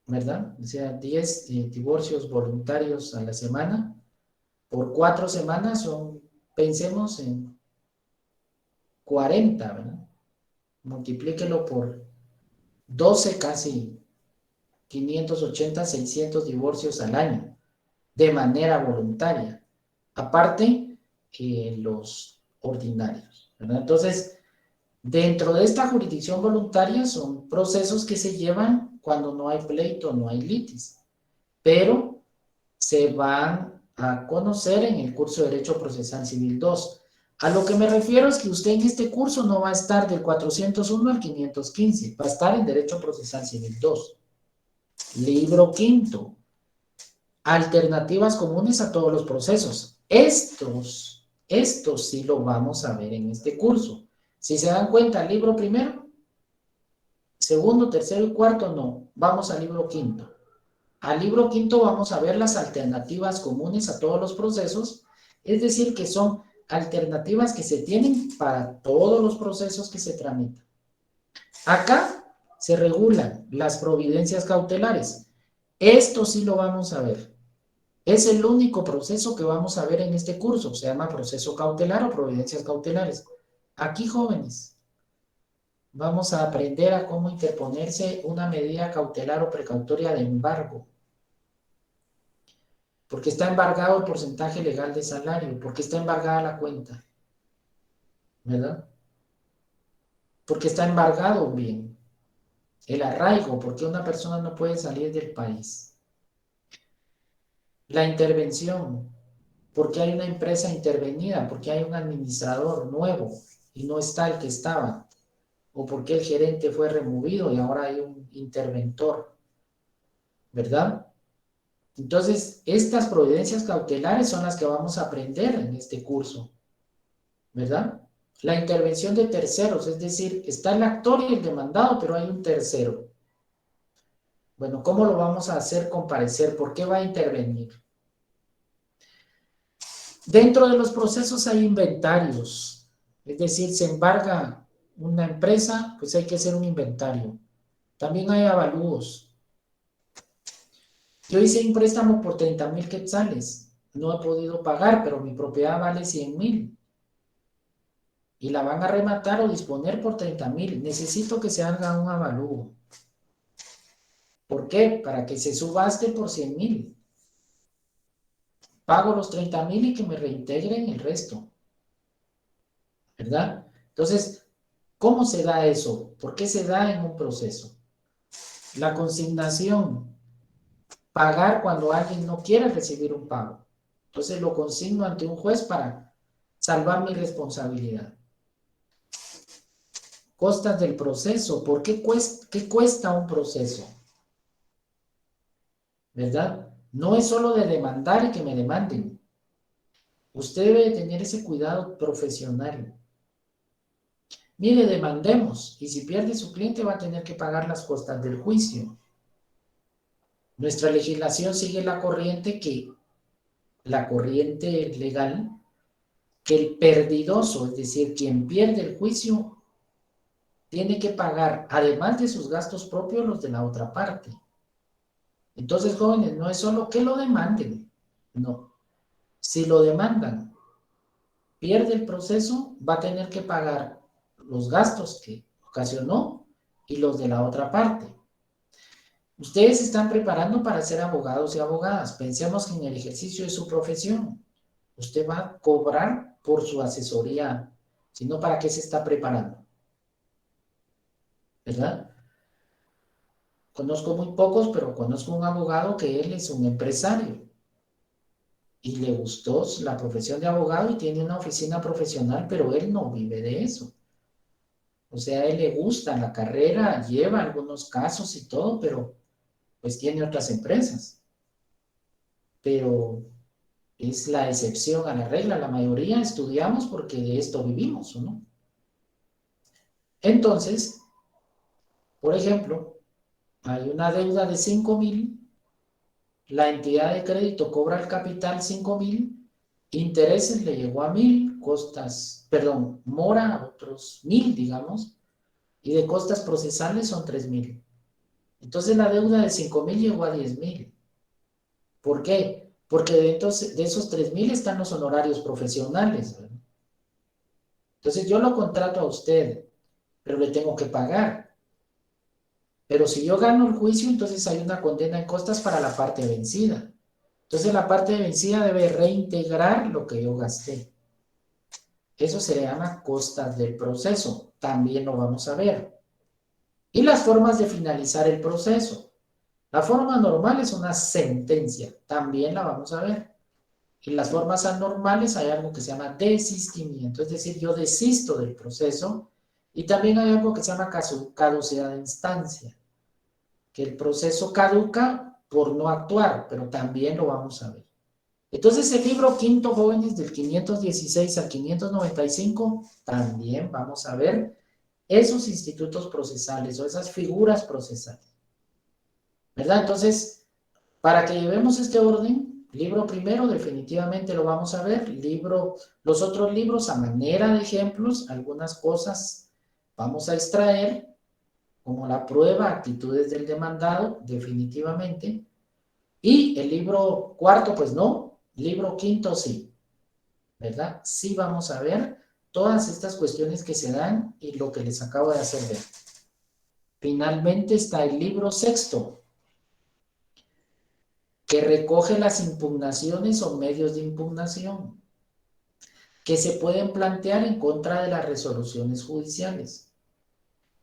¿Verdad? O sea, 10 divorcios voluntarios a la semana. Por 4 semanas pensemos en 40, ¿verdad? Multiplíquelo por 12 casi 580, 600 divorcios al año, de manera voluntaria. Aparte, los ordinarios, ¿verdad? Entonces, dentro de esta jurisdicción voluntaria son procesos que se llevan cuando no hay pleito, no hay litis, pero se van a conocer en el curso de Derecho Procesal Civil 2. A lo que me refiero es que usted en este curso no va a estar del 401 al 515, va a estar en Derecho Procesal Civil 2. Libro quinto, alternativas comunes a todos los procesos. Estos sí lo vamos a ver en este curso. Si se dan cuenta, el libro primero, segundo, tercero y cuarto, no. Vamos al libro quinto. Al libro quinto vamos a ver las alternativas comunes a todos los procesos, es decir, que son alternativas que se tienen para todos los procesos que se tramitan. Acá se regulan las providencias cautelares. Esto sí lo vamos a ver. Es el único proceso que vamos a ver en este curso. Se llama proceso cautelar o providencias cautelares. Aquí, jóvenes, vamos a aprender a cómo interponerse una medida cautelar o precautoria de embargo. Porque está embargado el porcentaje legal de salario, porque está embargada la cuenta, ¿verdad? Porque está embargado un bien. El arraigo, porque una persona no puede salir del país. La intervención, porque hay una empresa intervenida, porque hay un administrador nuevo y no está el que estaba, o porque el gerente fue removido y ahora hay un interventor, ¿verdad? Entonces, estas providencias cautelares son las que vamos a aprender en este curso, ¿verdad? La intervención de terceros, es decir, está el actor y el demandado, pero hay un tercero. Bueno, ¿cómo lo vamos a hacer comparecer? ¿Por qué va a intervenir? Dentro de los procesos hay inventarios, es decir, se embarga una empresa, pues hay que hacer un inventario. También hay avalúos. Yo hice un préstamo por 30,000 quetzales, no he podido pagar, pero mi propiedad vale 100,000 y la van a rematar o disponer por 30,000. Necesito que se haga un avalúo. ¿Por qué? Para que se subaste por 100,000. Pago los 30,000 y que me reintegren el resto, ¿verdad? Entonces, ¿cómo se da eso? ¿Por qué se da en un proceso? La consignación, pagar cuando alguien no quiere recibir un pago. Entonces lo consigno ante un juez para salvar mi responsabilidad. Costas del proceso. ¿Por qué cuesta un proceso? ¿Verdad? No es solo de demandar y que me demanden. Usted debe tener ese cuidado profesional. Mire, demandemos, y si pierde su cliente va a tener que pagar las costas del juicio. Nuestra legislación sigue la corriente legal, que el perdidoso, es decir, quien pierde el juicio, tiene que pagar, además de sus gastos propios, los de la otra parte. Entonces, jóvenes, no es solo que lo demanden, no. Si lo demandan, pierde el proceso, va a tener que pagar los gastos que ocasionó y los de la otra parte. Ustedes se están preparando para ser abogados y abogadas. Pensemos que en el ejercicio de su profesión, usted va a cobrar por su asesoría, sino para qué se está preparando, ¿verdad? Conozco muy pocos, pero conozco un abogado que él es un empresario y le gustó la profesión de abogado y tiene una oficina profesional, pero él no vive de eso. O sea, a él le gusta la carrera, lleva algunos casos y todo, pero pues tiene otras empresas. Pero es la excepción a la regla. La mayoría estudiamos porque de esto vivimos, ¿o no? Entonces, por ejemplo, hay una deuda de 5,000, la entidad de crédito cobra el capital 5,000, intereses le llegó a 1,000, costas, perdón, mora otros 1,000, digamos, y de costas procesales son 3,000. Entonces la deuda de 5,000 llegó a 10,000. ¿Por qué? Porque dentro de esos 3,000 están los honorarios profesionales, ¿verdad? Entonces yo lo contrato a usted, pero le tengo que pagar. Pero si yo gano el juicio, entonces hay una condena en costas para la parte vencida. Entonces la parte vencida debe reintegrar lo que yo gasté. Eso se llama costas del proceso. También lo vamos a ver. Y las formas de finalizar el proceso. La forma normal es una sentencia. También la vamos a ver. En las formas anormales hay algo que se llama desistimiento. Es decir, yo desisto del proceso. Y también hay algo que se llama caducidad de instancia. Que el proceso caduca por no actuar, pero también lo vamos a ver. Entonces el libro quinto, jóvenes, del 516 al 595, también vamos a ver esos institutos procesales o esas figuras procesales. ¿Verdad? Entonces, para que llevemos este orden, libro primero definitivamente lo vamos a ver, los otros libros a manera de ejemplos, algunas cosas vamos a extraer, como la prueba, actitudes del demandado, definitivamente. Y el libro cuarto, pues no. Libro quinto, sí. ¿Verdad? Sí vamos a ver todas estas cuestiones que se dan y lo que les acabo de hacer ver. Finalmente está el libro sexto, que recoge las impugnaciones o medios de impugnación que se pueden plantear en contra de las resoluciones judiciales.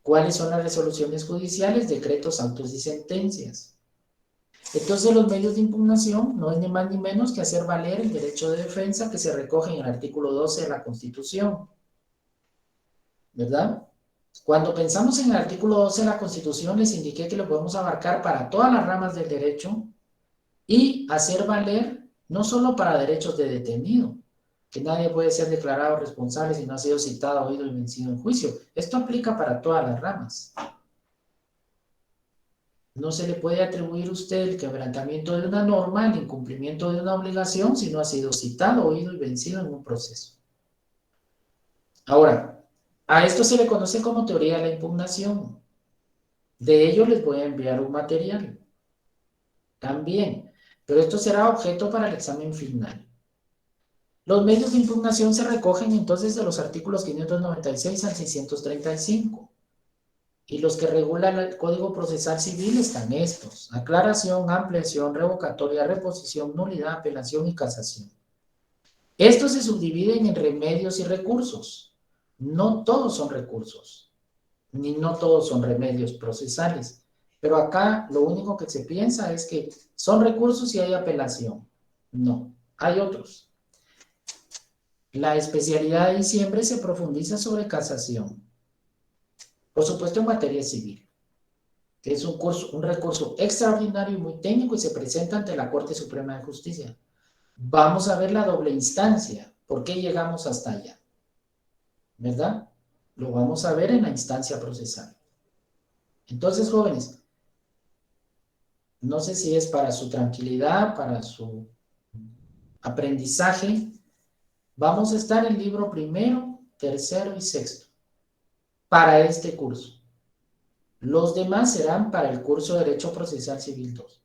¿Cuáles son las resoluciones judiciales? Decretos, autos y sentencias. Entonces los medios de impugnación no es ni más ni menos que hacer valer el derecho de defensa que se recoge en el artículo 12 de la Constitución, ¿verdad? Cuando pensamos en el artículo 12 de la Constitución, les indiqué que lo podemos abarcar para todas las ramas del derecho y hacer valer no solo para derechos de detenido, que nadie puede ser declarado responsable si no ha sido citado, oído y vencido en juicio. Esto aplica para todas las ramas. No se le puede atribuir a usted el quebrantamiento de una norma, el incumplimiento de una obligación, si no ha sido citado, oído y vencido en un proceso. Ahora, a esto se le conoce como teoría de la impugnación. De ello les voy a enviar un material también, pero esto será objeto para el examen final. Los medios de impugnación se recogen entonces de los artículos 596 al 635. Y los que regulan el Código Procesal Civil están estos: aclaración, ampliación, revocatoria, reposición, nulidad, apelación y casación. Estos se subdividen en remedios y recursos. No todos son recursos, ni no todos son remedios procesales. Pero acá lo único que se piensa es que son recursos y hay apelación. No, hay otros. La especialidad de diciembre se profundiza sobre casación. Por supuesto en materia civil, que es un recurso extraordinario y muy técnico y se presenta ante la Corte Suprema de Justicia. Vamos a ver la doble instancia. ¿Por qué llegamos hasta allá? ¿Verdad? Lo vamos a ver en la instancia procesal. Entonces, jóvenes, no sé si es para su tranquilidad, para su aprendizaje, vamos a estar en libro primero, tercero y sexto para este curso. Los demás serán para el curso de Derecho Procesal Civil 2.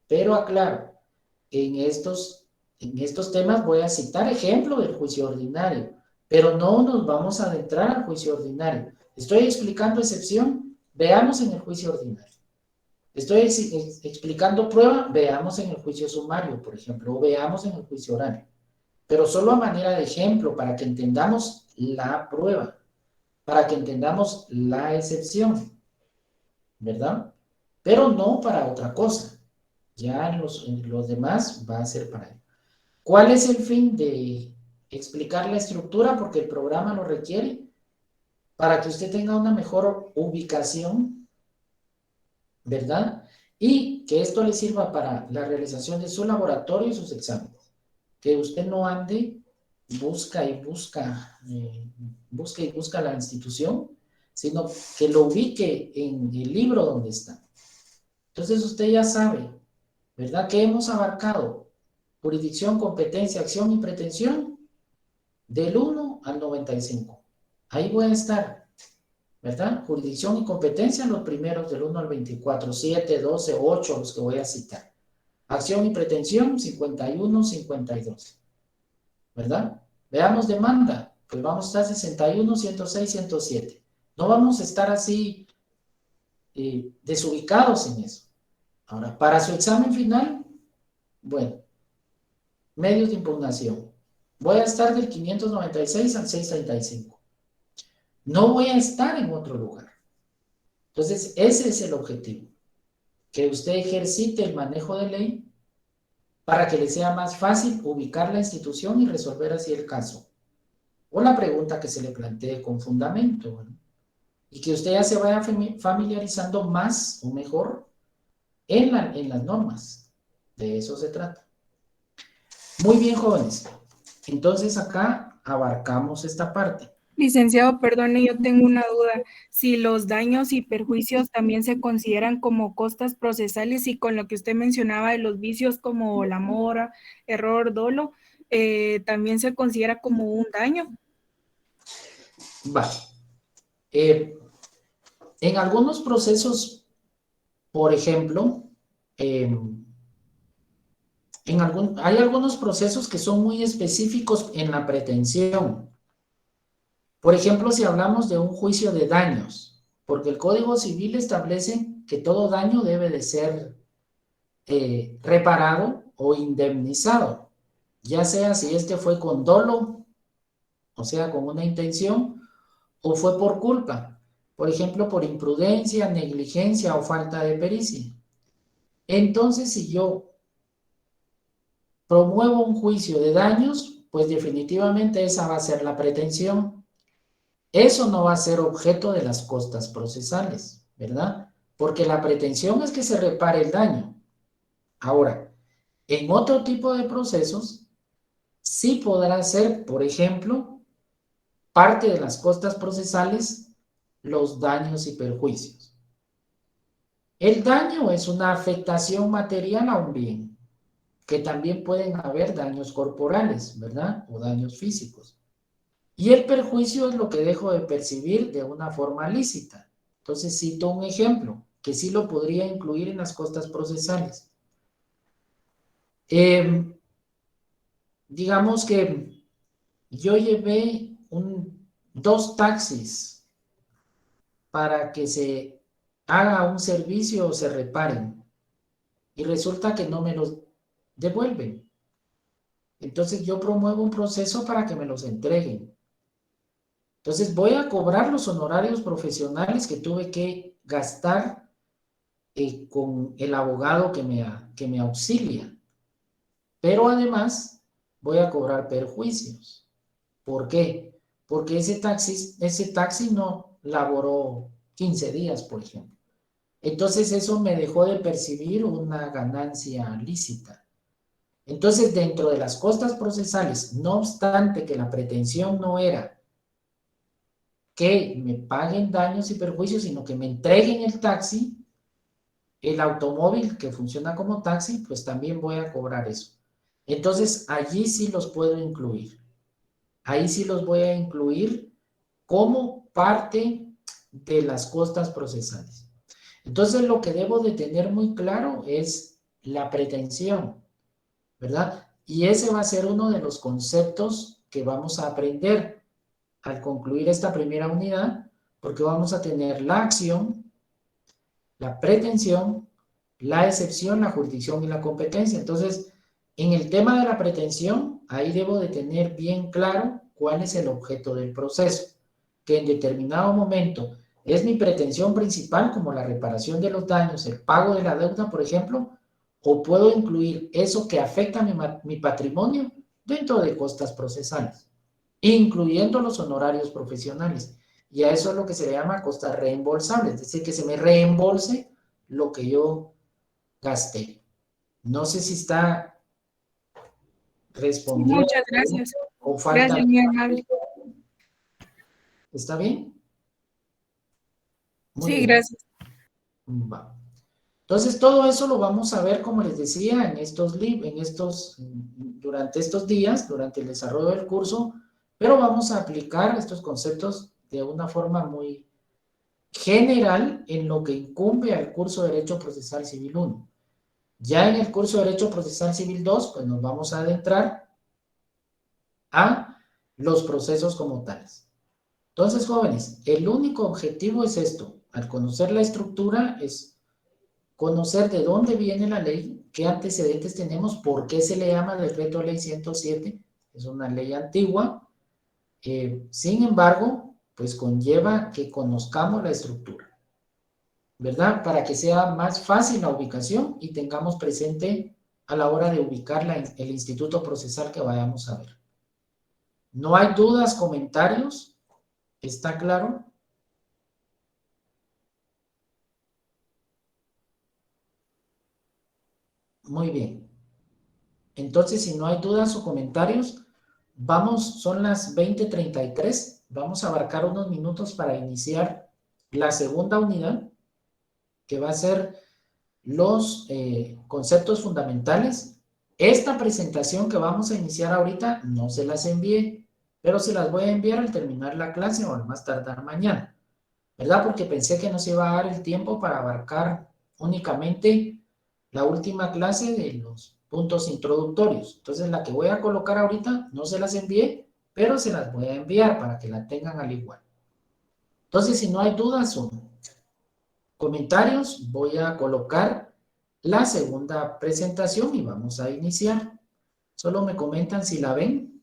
Pero aclaro, en estos temas voy a citar ejemplo del juicio ordinario, pero no nos vamos a adentrar al juicio ordinario. Estoy explicando excepción, veamos en el juicio ordinario. Estoy explicando prueba, veamos en el juicio sumario, por ejemplo, o veamos en el juicio oral. Pero solo a manera de ejemplo, para que entendamos la prueba, para que entendamos la excepción, ¿verdad? Pero no para otra cosa. Ya en los demás va a ser para él. ¿Cuál es el fin de explicar la estructura? Porque el programa lo requiere para que usted tenga una mejor ubicación, ¿verdad? Y que esto le sirva para la realización de su laboratorio y sus exámenes. Que usted no ande, busca y busca la institución, sino que lo ubique en el libro donde está. Entonces usted ya sabe, ¿verdad? ¿Qué hemos abarcado? Jurisdicción, competencia, acción y pretensión, del 1 al 95. Ahí voy a estar, ¿verdad? Jurisdicción y competencia, los primeros del 1 al 24, 7, 12, 8, los que voy a citar. Acción y pretensión, 51, 52, ¿verdad? Veamos demanda, pues vamos a estar 61, 106, 107. No vamos a estar así desubicados en eso. Ahora, para su examen final, bueno, medios de impugnación. Voy a estar del 596 al 635. No voy a estar en otro lugar. Entonces, ese es el objetivo. Que usted ejercite el manejo de ley para que le sea más fácil ubicar la institución y resolver así el caso. O la pregunta que se le plantee con fundamento, ¿no? Y que usted ya se vaya familiarizando más o mejor en las normas. De eso se trata. Muy bien, jóvenes. Entonces acá abarcamos esta parte. Licenciado, perdone, yo tengo una duda. Si los daños y perjuicios también se consideran como costas procesales y con lo que usted mencionaba de los vicios como la mora, error, dolo, también se considera como un daño. Va. En algunos procesos, por ejemplo, hay algunos procesos que son muy específicos en la pretensión. Por ejemplo, si hablamos de un juicio de daños, porque el Código Civil establece que todo daño debe de ser reparado o indemnizado, ya sea si este fue con dolo, o sea, con una intención, o fue por culpa, por ejemplo, por imprudencia, negligencia o falta de pericia. Entonces, si yo promuevo un juicio de daños, pues definitivamente esa va a ser la pretensión. Eso no va a ser objeto de las costas procesales, ¿verdad? Porque la pretensión es que se repare el daño. Ahora, en otro tipo de procesos, sí podrá ser, por ejemplo, parte de las costas procesales los daños y perjuicios. El daño es una afectación material a un bien, que también pueden haber daños corporales, ¿verdad? O daños físicos. Y el perjuicio es lo que dejo de percibir de una forma lícita. Entonces cito un ejemplo, que sí lo podría incluir en las costas procesales. Digamos que yo llevé dos taxis para que se haga un servicio o se reparen, y resulta que no me los devuelven. Entonces yo promuevo un proceso para que me los entreguen. Entonces voy a cobrar los honorarios profesionales que tuve que gastar con el abogado que me auxilia. Pero además voy a cobrar perjuicios. ¿Por qué? Porque ese taxi no laboró 15 días, por ejemplo. Entonces eso me dejó de percibir una ganancia lícita. Entonces, dentro de las costas procesales, no obstante que la pretensión no era que me paguen daños y perjuicios, sino que me entreguen el taxi, el automóvil que funciona como taxi, pues también voy a cobrar eso. Entonces, allí sí los puedo incluir. Ahí sí los voy a incluir como parte de las costas procesales. Entonces, lo que debo de tener muy claro es la pretensión, ¿verdad? Y ese va a ser uno de los conceptos que vamos a aprender al concluir esta primera unidad, porque vamos a tener la acción, la pretensión, la excepción, la jurisdicción y la competencia. Entonces, en el tema de la pretensión, ahí debo de tener bien claro cuál es el objeto del proceso, que en determinado momento es mi pretensión principal, como la reparación de los daños, el pago de la deuda, por ejemplo, o puedo incluir eso que afecta mi patrimonio dentro de costas procesales, incluyendo los honorarios profesionales. Y a eso es lo que se le llama costas reembolsables, es decir, que se me reembolse lo que yo gasté. No sé si está respondiendo. Muchas gracias. O falta. Gracias, muy amable. ¿Está bien? Muy Sí, bien. gracias. Va. Entonces, todo eso lo vamos a ver, como les decía, durante estos días, durante el desarrollo del curso, pero vamos a aplicar estos conceptos de una forma muy general en lo que incumbe al curso de Derecho Procesal Civil 1. Ya en el curso de Derecho Procesal Civil 2, pues nos vamos a adentrar a los procesos como tales. Entonces, jóvenes, el único objetivo es esto, Al conocer la estructura es conocer de dónde viene la ley, qué antecedentes tenemos, por qué se le llama Decreto Ley 107, es una ley antigua. Sin embargo, pues conlleva que conozcamos la estructura, ¿verdad? Para que sea más fácil la ubicación y tengamos presente a la hora de ubicarla en el instituto procesal que vayamos a ver. ¿No hay dudas, comentarios? ¿Está claro? Muy bien. Entonces, si no hay dudas o comentarios, vamos, son las 20:33. Vamos a abarcar unos minutos para iniciar la segunda unidad, que va a ser los conceptos fundamentales. Esta presentación que vamos a iniciar ahorita no se las envié, pero se las voy a enviar al terminar la clase o al más tardar mañana, ¿verdad? Porque pensé que nos iba a dar el tiempo para abarcar únicamente la última clase de los puntos introductorios. Entonces, la que voy a colocar ahorita no se las envié, pero se las voy a enviar para que la tengan al igual. Entonces, si no hay dudas o comentarios, voy a colocar la segunda presentación y vamos a iniciar. Solo me comentan si la ven.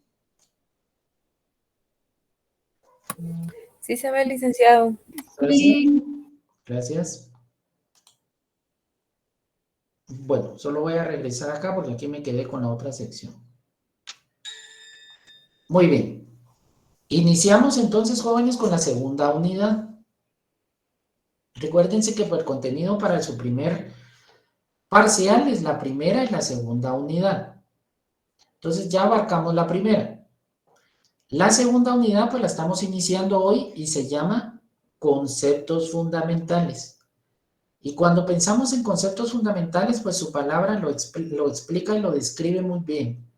Sí se ve, licenciado. Gracias. Gracias. Bueno, solo voy a regresar acá porque aquí me quedé con la otra sección. Muy bien. Iniciamos entonces, jóvenes, con la segunda unidad. Recuérdense que el contenido para su primer parcial es la primera y la segunda unidad. Entonces ya abarcamos la primera. La segunda unidad pues la estamos iniciando hoy y se llama conceptos fundamentales. Y cuando pensamos en conceptos fundamentales, pues su palabra lo explica y lo describe muy bien.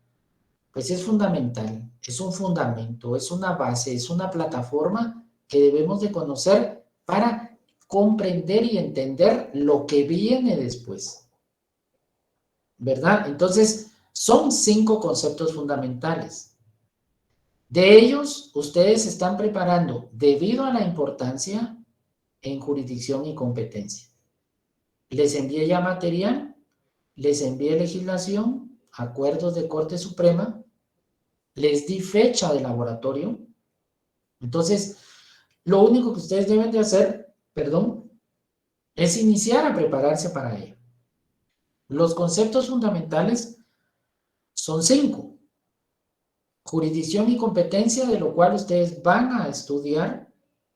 Pues es fundamental, es un fundamento, es una base, es una plataforma que debemos de conocer para comprender y entender lo que viene después, ¿verdad? Entonces, son 5 conceptos fundamentales. De ellos, ustedes están preparando, debido a la importancia, en jurisdicción y competencia. Les envié ya material, les envié legislación, acuerdos de Corte Suprema, les di fecha de laboratorio. Entonces, lo único que ustedes deben de hacer, es iniciar a prepararse para ello. Los conceptos fundamentales son 5. Jurisdicción y competencia, de lo cual ustedes van a estudiar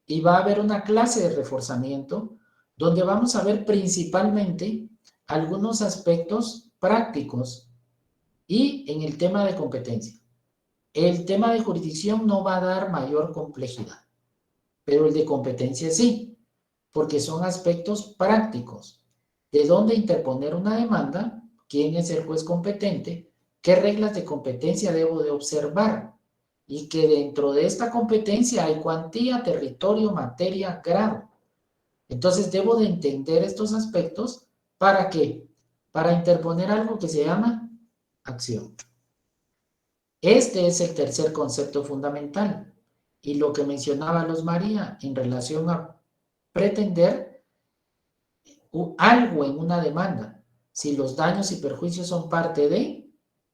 y va a haber una clase de reforzamiento donde vamos a ver principalmente algunos aspectos prácticos y en el tema de competencia. El tema de jurisdicción no va a dar mayor complejidad, pero el de competencia sí, porque son aspectos prácticos. ¿De dónde interponer una demanda? ¿Quién es el juez competente? ¿Qué reglas de competencia debo de observar? Y que dentro de esta competencia hay cuantía, territorio, materia, grado. Entonces debo de entender estos aspectos. ¿Para qué? Para interponer algo que se llama acción. Este es el tercer concepto fundamental. Y lo que mencionaba Luz María en relación a pretender algo en una demanda, si los daños y perjuicios son parte de,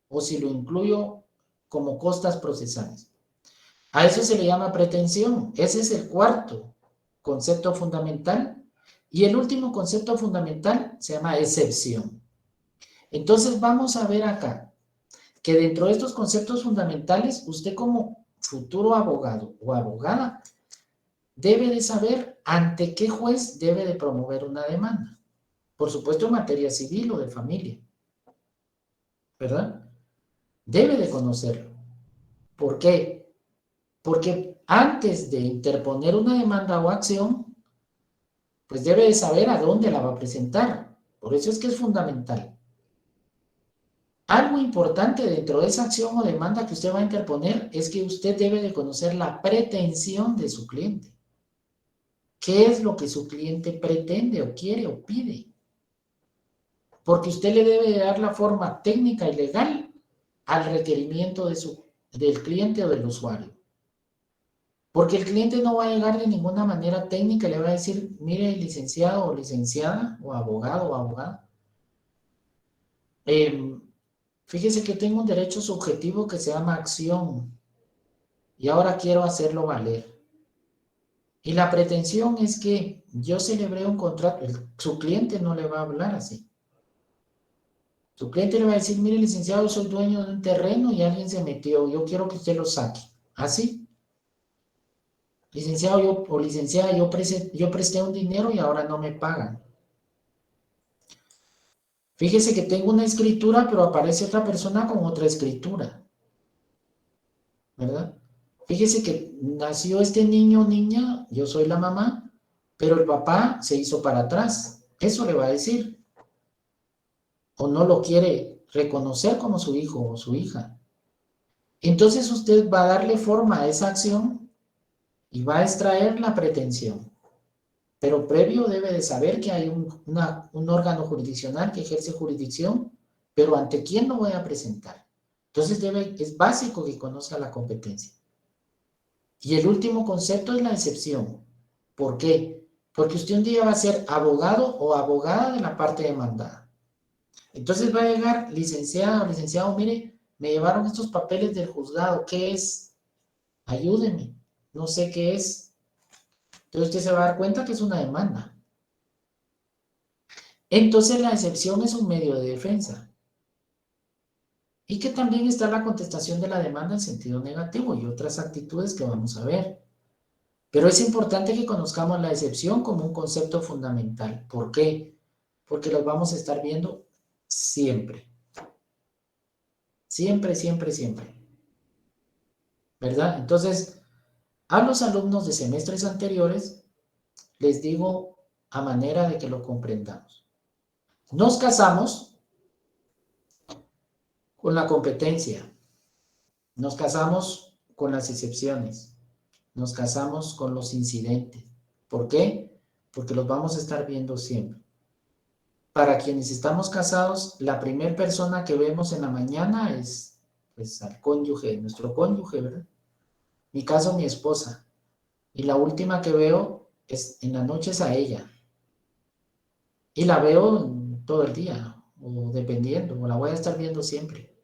o si lo incluyo como costas procesales. A eso se le llama pretensión. Ese es el cuarto concepto fundamental. Y el último concepto fundamental se llama excepción. Entonces vamos a ver acá que dentro de estos conceptos fundamentales, usted como futuro abogado o abogada debe de saber ante qué juez debe de promover una demanda. Por supuesto, en materia civil o de familia, ¿verdad? Debe de conocerlo. ¿Por qué? Porque antes de interponer una demanda o acción, pues debe de saber a dónde la va a presentar. Por eso es que es fundamental. Algo importante dentro de esa acción o demanda que usted va a interponer es que usted debe de conocer la pretensión de su cliente. ¿Qué es lo que su cliente pretende o quiere o pide? Porque usted le debe de dar la forma técnica y legal al requerimiento del cliente o del usuario. Porque el cliente no va a llegar de ninguna manera técnica y le va a decir, mire, licenciado o licenciada, o abogado o abogada, fíjese que tengo un derecho subjetivo que se llama acción y ahora quiero hacerlo valer. Y la pretensión es que yo celebré un contrato, su cliente no le va a hablar así. Su cliente le va a decir, mire, licenciado, soy dueño de un terreno y alguien se metió, yo quiero que usted lo saque. ¿Así? Licenciado o licenciada, yo presté un dinero y ahora no me pagan. Fíjese que tengo una escritura, pero aparece otra persona con otra escritura. ¿Verdad? Fíjese que nació este niño o niña, yo soy la mamá, pero el papá se hizo para atrás. Eso le va a decir. O no lo quiere reconocer como su hijo o su hija. Entonces usted va a darle forma a esa acción y va a extraer la pretensión. Pero previo debe de saber que hay un órgano jurisdiccional que ejerce jurisdicción, pero ¿ante quién lo voy a presentar? Entonces es básico que conozca la competencia. Y el último concepto es la excepción. ¿Por qué? Porque usted un día va a ser abogado o abogada de la parte demandada. Entonces va a llegar licenciado o licenciado, mire, me llevaron estos papeles del juzgado, ¿qué es? Ayúdeme, no sé qué es. Entonces usted se va a dar cuenta que es una demanda. Entonces la excepción es un medio de defensa. Y que también está la contestación de la demanda en sentido negativo y otras actitudes que vamos a ver. Pero es importante que conozcamos la excepción como un concepto fundamental. ¿Por qué? Porque los vamos a estar viendo siempre. Siempre, siempre, siempre. ¿Verdad? Entonces, a los alumnos de semestres anteriores les digo a manera de que lo comprendamos. Nos casamos con la competencia. Nos casamos con las excepciones. Nos casamos con los incidentes. ¿Por qué? Porque los vamos a estar viendo siempre. Para quienes estamos casados, la primera persona que vemos en la mañana es pues, al cónyuge, nuestro cónyuge, ¿verdad? En mi caso, mi esposa. Y la última que veo es en la noche es a ella. Y la veo todo el día, o dependiendo, o la voy a estar viendo siempre.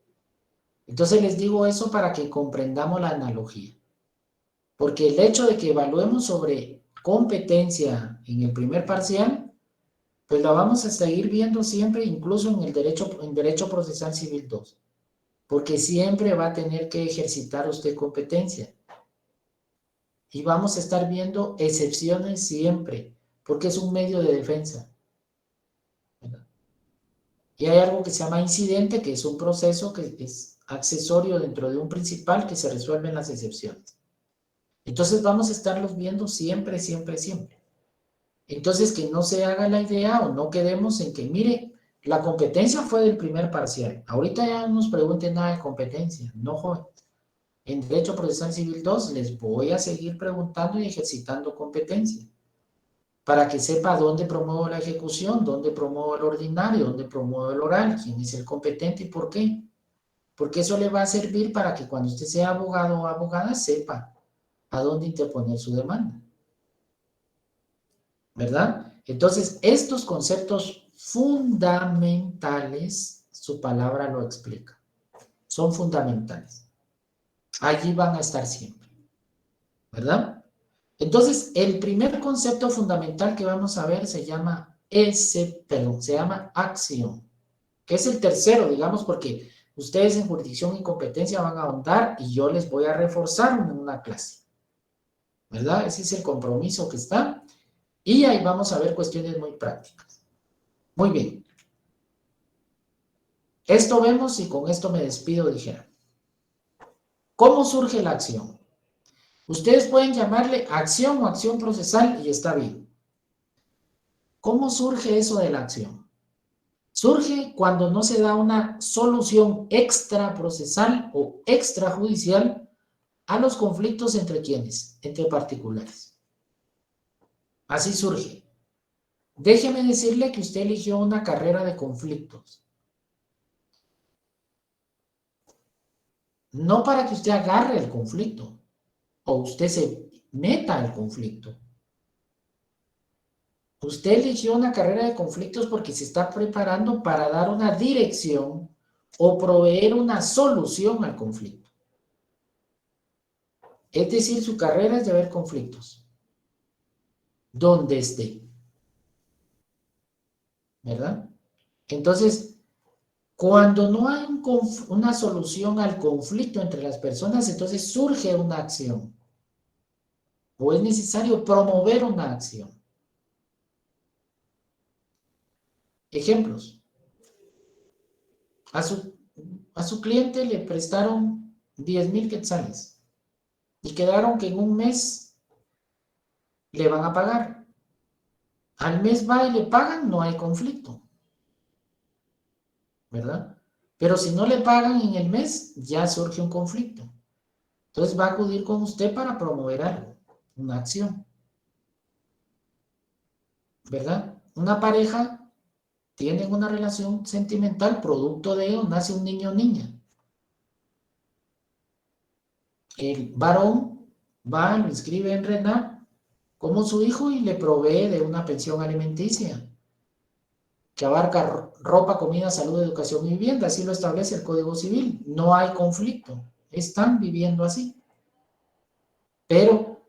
Entonces les digo eso para que comprendamos la analogía. Porque el hecho de que evaluemos sobre competencia en el primer parcial, pues la vamos a seguir viendo siempre, incluso en el derecho procesal civil 2, porque siempre va a tener que ejercitar usted competencia. Y vamos a estar viendo excepciones siempre, porque es un medio de defensa. ¿Verdad? Y hay algo que se llama incidente, que es un proceso que es accesorio dentro de un principal que se resuelven las excepciones. Entonces vamos a estarlos viendo siempre, siempre, siempre. Entonces que no se haga la idea o no quedemos en que, mire, la competencia fue del primer parcial. Ahorita ya no nos pregunten nada de competencia, no joven. En Derecho Procesal Civil 2 les voy a seguir preguntando y ejercitando competencia para que sepa dónde promuevo la ejecución, dónde promuevo el ordinario, dónde promuevo el oral, quién es el competente y por qué. Porque eso le va a servir para que cuando usted sea abogado o abogada sepa a dónde interponer su demanda. ¿Verdad? Entonces, estos conceptos fundamentales, su palabra lo explica, son fundamentales. Allí van a estar siempre. ¿Verdad? Entonces, el primer concepto fundamental que vamos a ver se llama acción, que es el tercero, digamos, porque ustedes en jurisdicción y competencia van a ahondar y yo les voy a reforzar en una clase. ¿Verdad? Ese es el compromiso que está. Y ahí vamos a ver cuestiones muy prácticas. Muy bien. Esto vemos y con esto me despido, dijera. ¿Cómo surge la acción? Ustedes pueden llamarle acción o acción procesal y está bien. ¿Cómo surge eso de la acción? Surge cuando no se da una solución extraprocesal o extrajudicial a los conflictos entre quienes, entre particulares. Así surge. Déjeme decirle que usted eligió una carrera de conflictos. No para que usted agarre el conflicto o usted se meta al conflicto. Usted eligió una carrera de conflictos porque se está preparando para dar una dirección o proveer una solución al conflicto. Es decir, su carrera es de ver conflictos. Donde esté. ¿Verdad? Entonces, cuando no hay una solución al conflicto entre las personas, entonces surge una acción. O es necesario promover una acción. Ejemplos. A su cliente le prestaron 10,000 quetzales y quedaron que en un mes le van a pagar. Al mes va y le pagan, no hay conflicto. ¿Verdad? Pero si no le pagan en el mes, ya surge un conflicto. Entonces va a acudir con usted para promover algo, una acción. ¿Verdad? Una pareja tiene una relación sentimental, producto de ello nace un niño o niña. El varón va, lo inscribe en RENAP como su hijo y le provee de una pensión alimenticia que abarca ropa, comida, salud, educación y vivienda. Así lo establece el Código Civil. No hay conflicto. Están viviendo así. Pero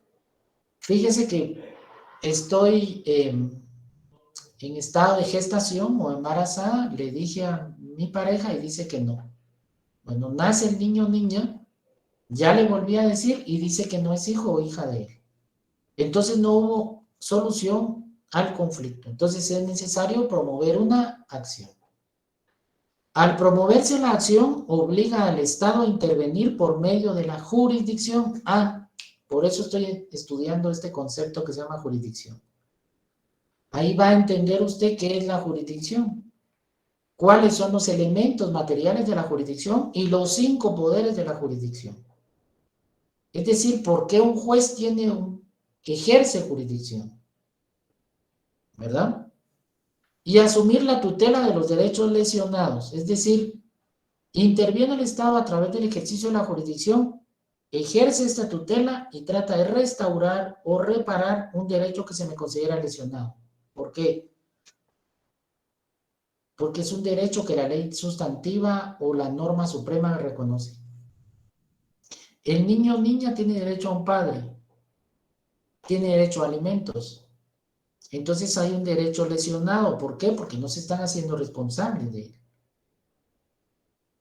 fíjese que estoy en estado de gestación o embarazada, le dije a mi pareja y dice que no. Bueno, nace el niño o niña, ya le volví a decir y dice que no es hijo o hija de él. Entonces no hubo solución al conflicto. Entonces es necesario promover una acción. Al promoverse la acción, obliga al Estado a intervenir por medio de la jurisdicción. Por eso estoy estudiando este concepto que se llama jurisdicción. Ahí va a entender usted qué es la jurisdicción, cuáles son los elementos materiales de la jurisdicción y los 5 poderes de la jurisdicción. Es decir, por qué un juez ejerce jurisdicción, ¿verdad? Y asumir la tutela de los derechos lesionados, es decir, interviene el Estado a través del ejercicio de la jurisdicción, ejerce esta tutela y trata de restaurar o reparar un derecho que se me considera lesionado. ¿Por qué? Porque es un derecho que la ley sustantiva o la norma suprema reconoce. El niño o niña tiene derecho a un padre, tiene derecho a alimentos. Entonces hay un derecho lesionado. ¿Por qué? Porque no se están haciendo responsables de él.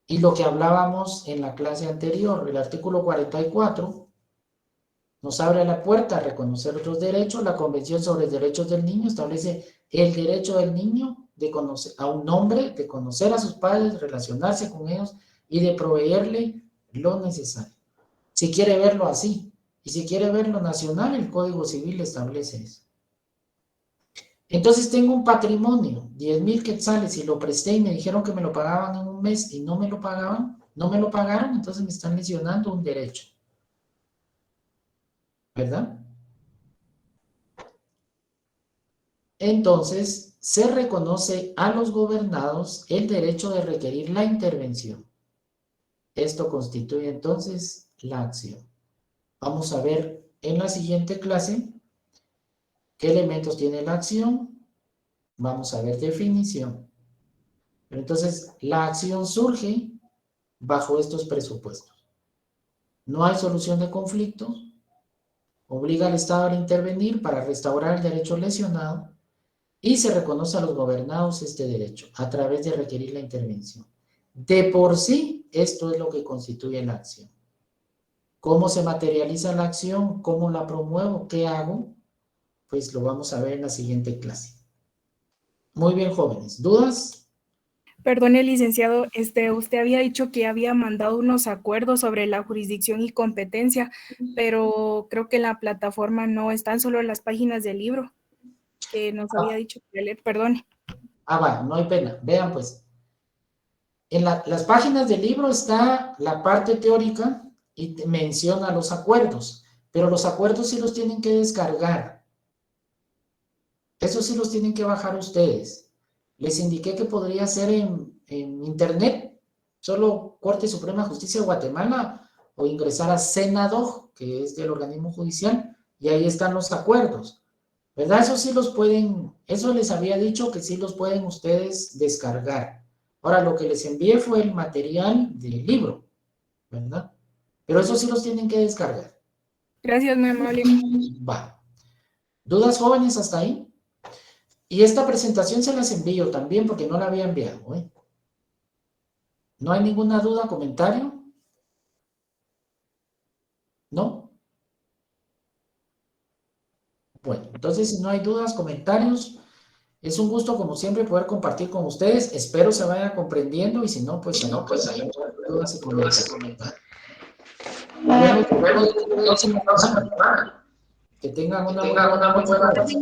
Y lo que hablábamos en la clase anterior, el artículo 44, nos abre la puerta a reconocer otros derechos. La Convención sobre Derechos del Niño establece el derecho del niño de conocer a un hombre, de conocer a sus padres, relacionarse con ellos y de proveerle lo necesario. Si quiere verlo así, y si quiere verlo nacional, el Código Civil establece eso. Entonces tengo un patrimonio, 10,000 quetzales, y lo presté y me dijeron que me lo pagaban en un mes y no me lo pagaban, no me lo pagaron, entonces me están lesionando un derecho. ¿Verdad? Entonces, se reconoce a los gobernados el derecho de requerir la intervención. Esto constituye entonces la acción. Vamos a ver en la siguiente clase qué elementos tiene la acción. Vamos a ver definición. Pero entonces, la acción surge bajo estos presupuestos. No hay solución de conflicto. Obliga al Estado a intervenir para restaurar el derecho lesionado y se reconoce a los gobernados este derecho a través de requerir la intervención. De por sí, esto es lo que constituye la acción. ¿Cómo se materializa la acción? ¿Cómo la promuevo? ¿Qué hago? Pues lo vamos a ver en la siguiente clase. Muy bien, jóvenes. ¿Dudas? Perdone, licenciado, usted había dicho que había mandado unos acuerdos sobre la jurisdicción y competencia, pero creo que en la plataforma no están solo las páginas del libro que nos había dicho que leer, perdone. Va, no hay pena. Vean pues. En las páginas del libro está la parte teórica y menciona los acuerdos, pero los acuerdos sí los tienen que descargar. Esos sí los tienen que bajar ustedes. Les indiqué que podría ser en internet, solo Corte Suprema de Justicia de Guatemala, o ingresar a Senado, que es del organismo judicial, y ahí están los acuerdos, ¿verdad? Eso sí los pueden, eso les había dicho que sí los pueden ustedes descargar. Ahora, lo que les envié fue el material del libro, ¿verdad? Pero eso sí los tienen que descargar. Gracias, muy amable. Va. ¿Dudas, jóvenes, hasta ahí? Y esta presentación se las envío también porque no la había enviado, ¿eh? ¿No hay ninguna duda, comentario? ¿No? Bueno, entonces si no hay dudas, comentarios, es un gusto como siempre poder compartir con ustedes. Espero se vaya comprendiendo y si no, pues ahí dudas y comentarios. Nos vemos la próxima semana. Que tengan una muy buena noche.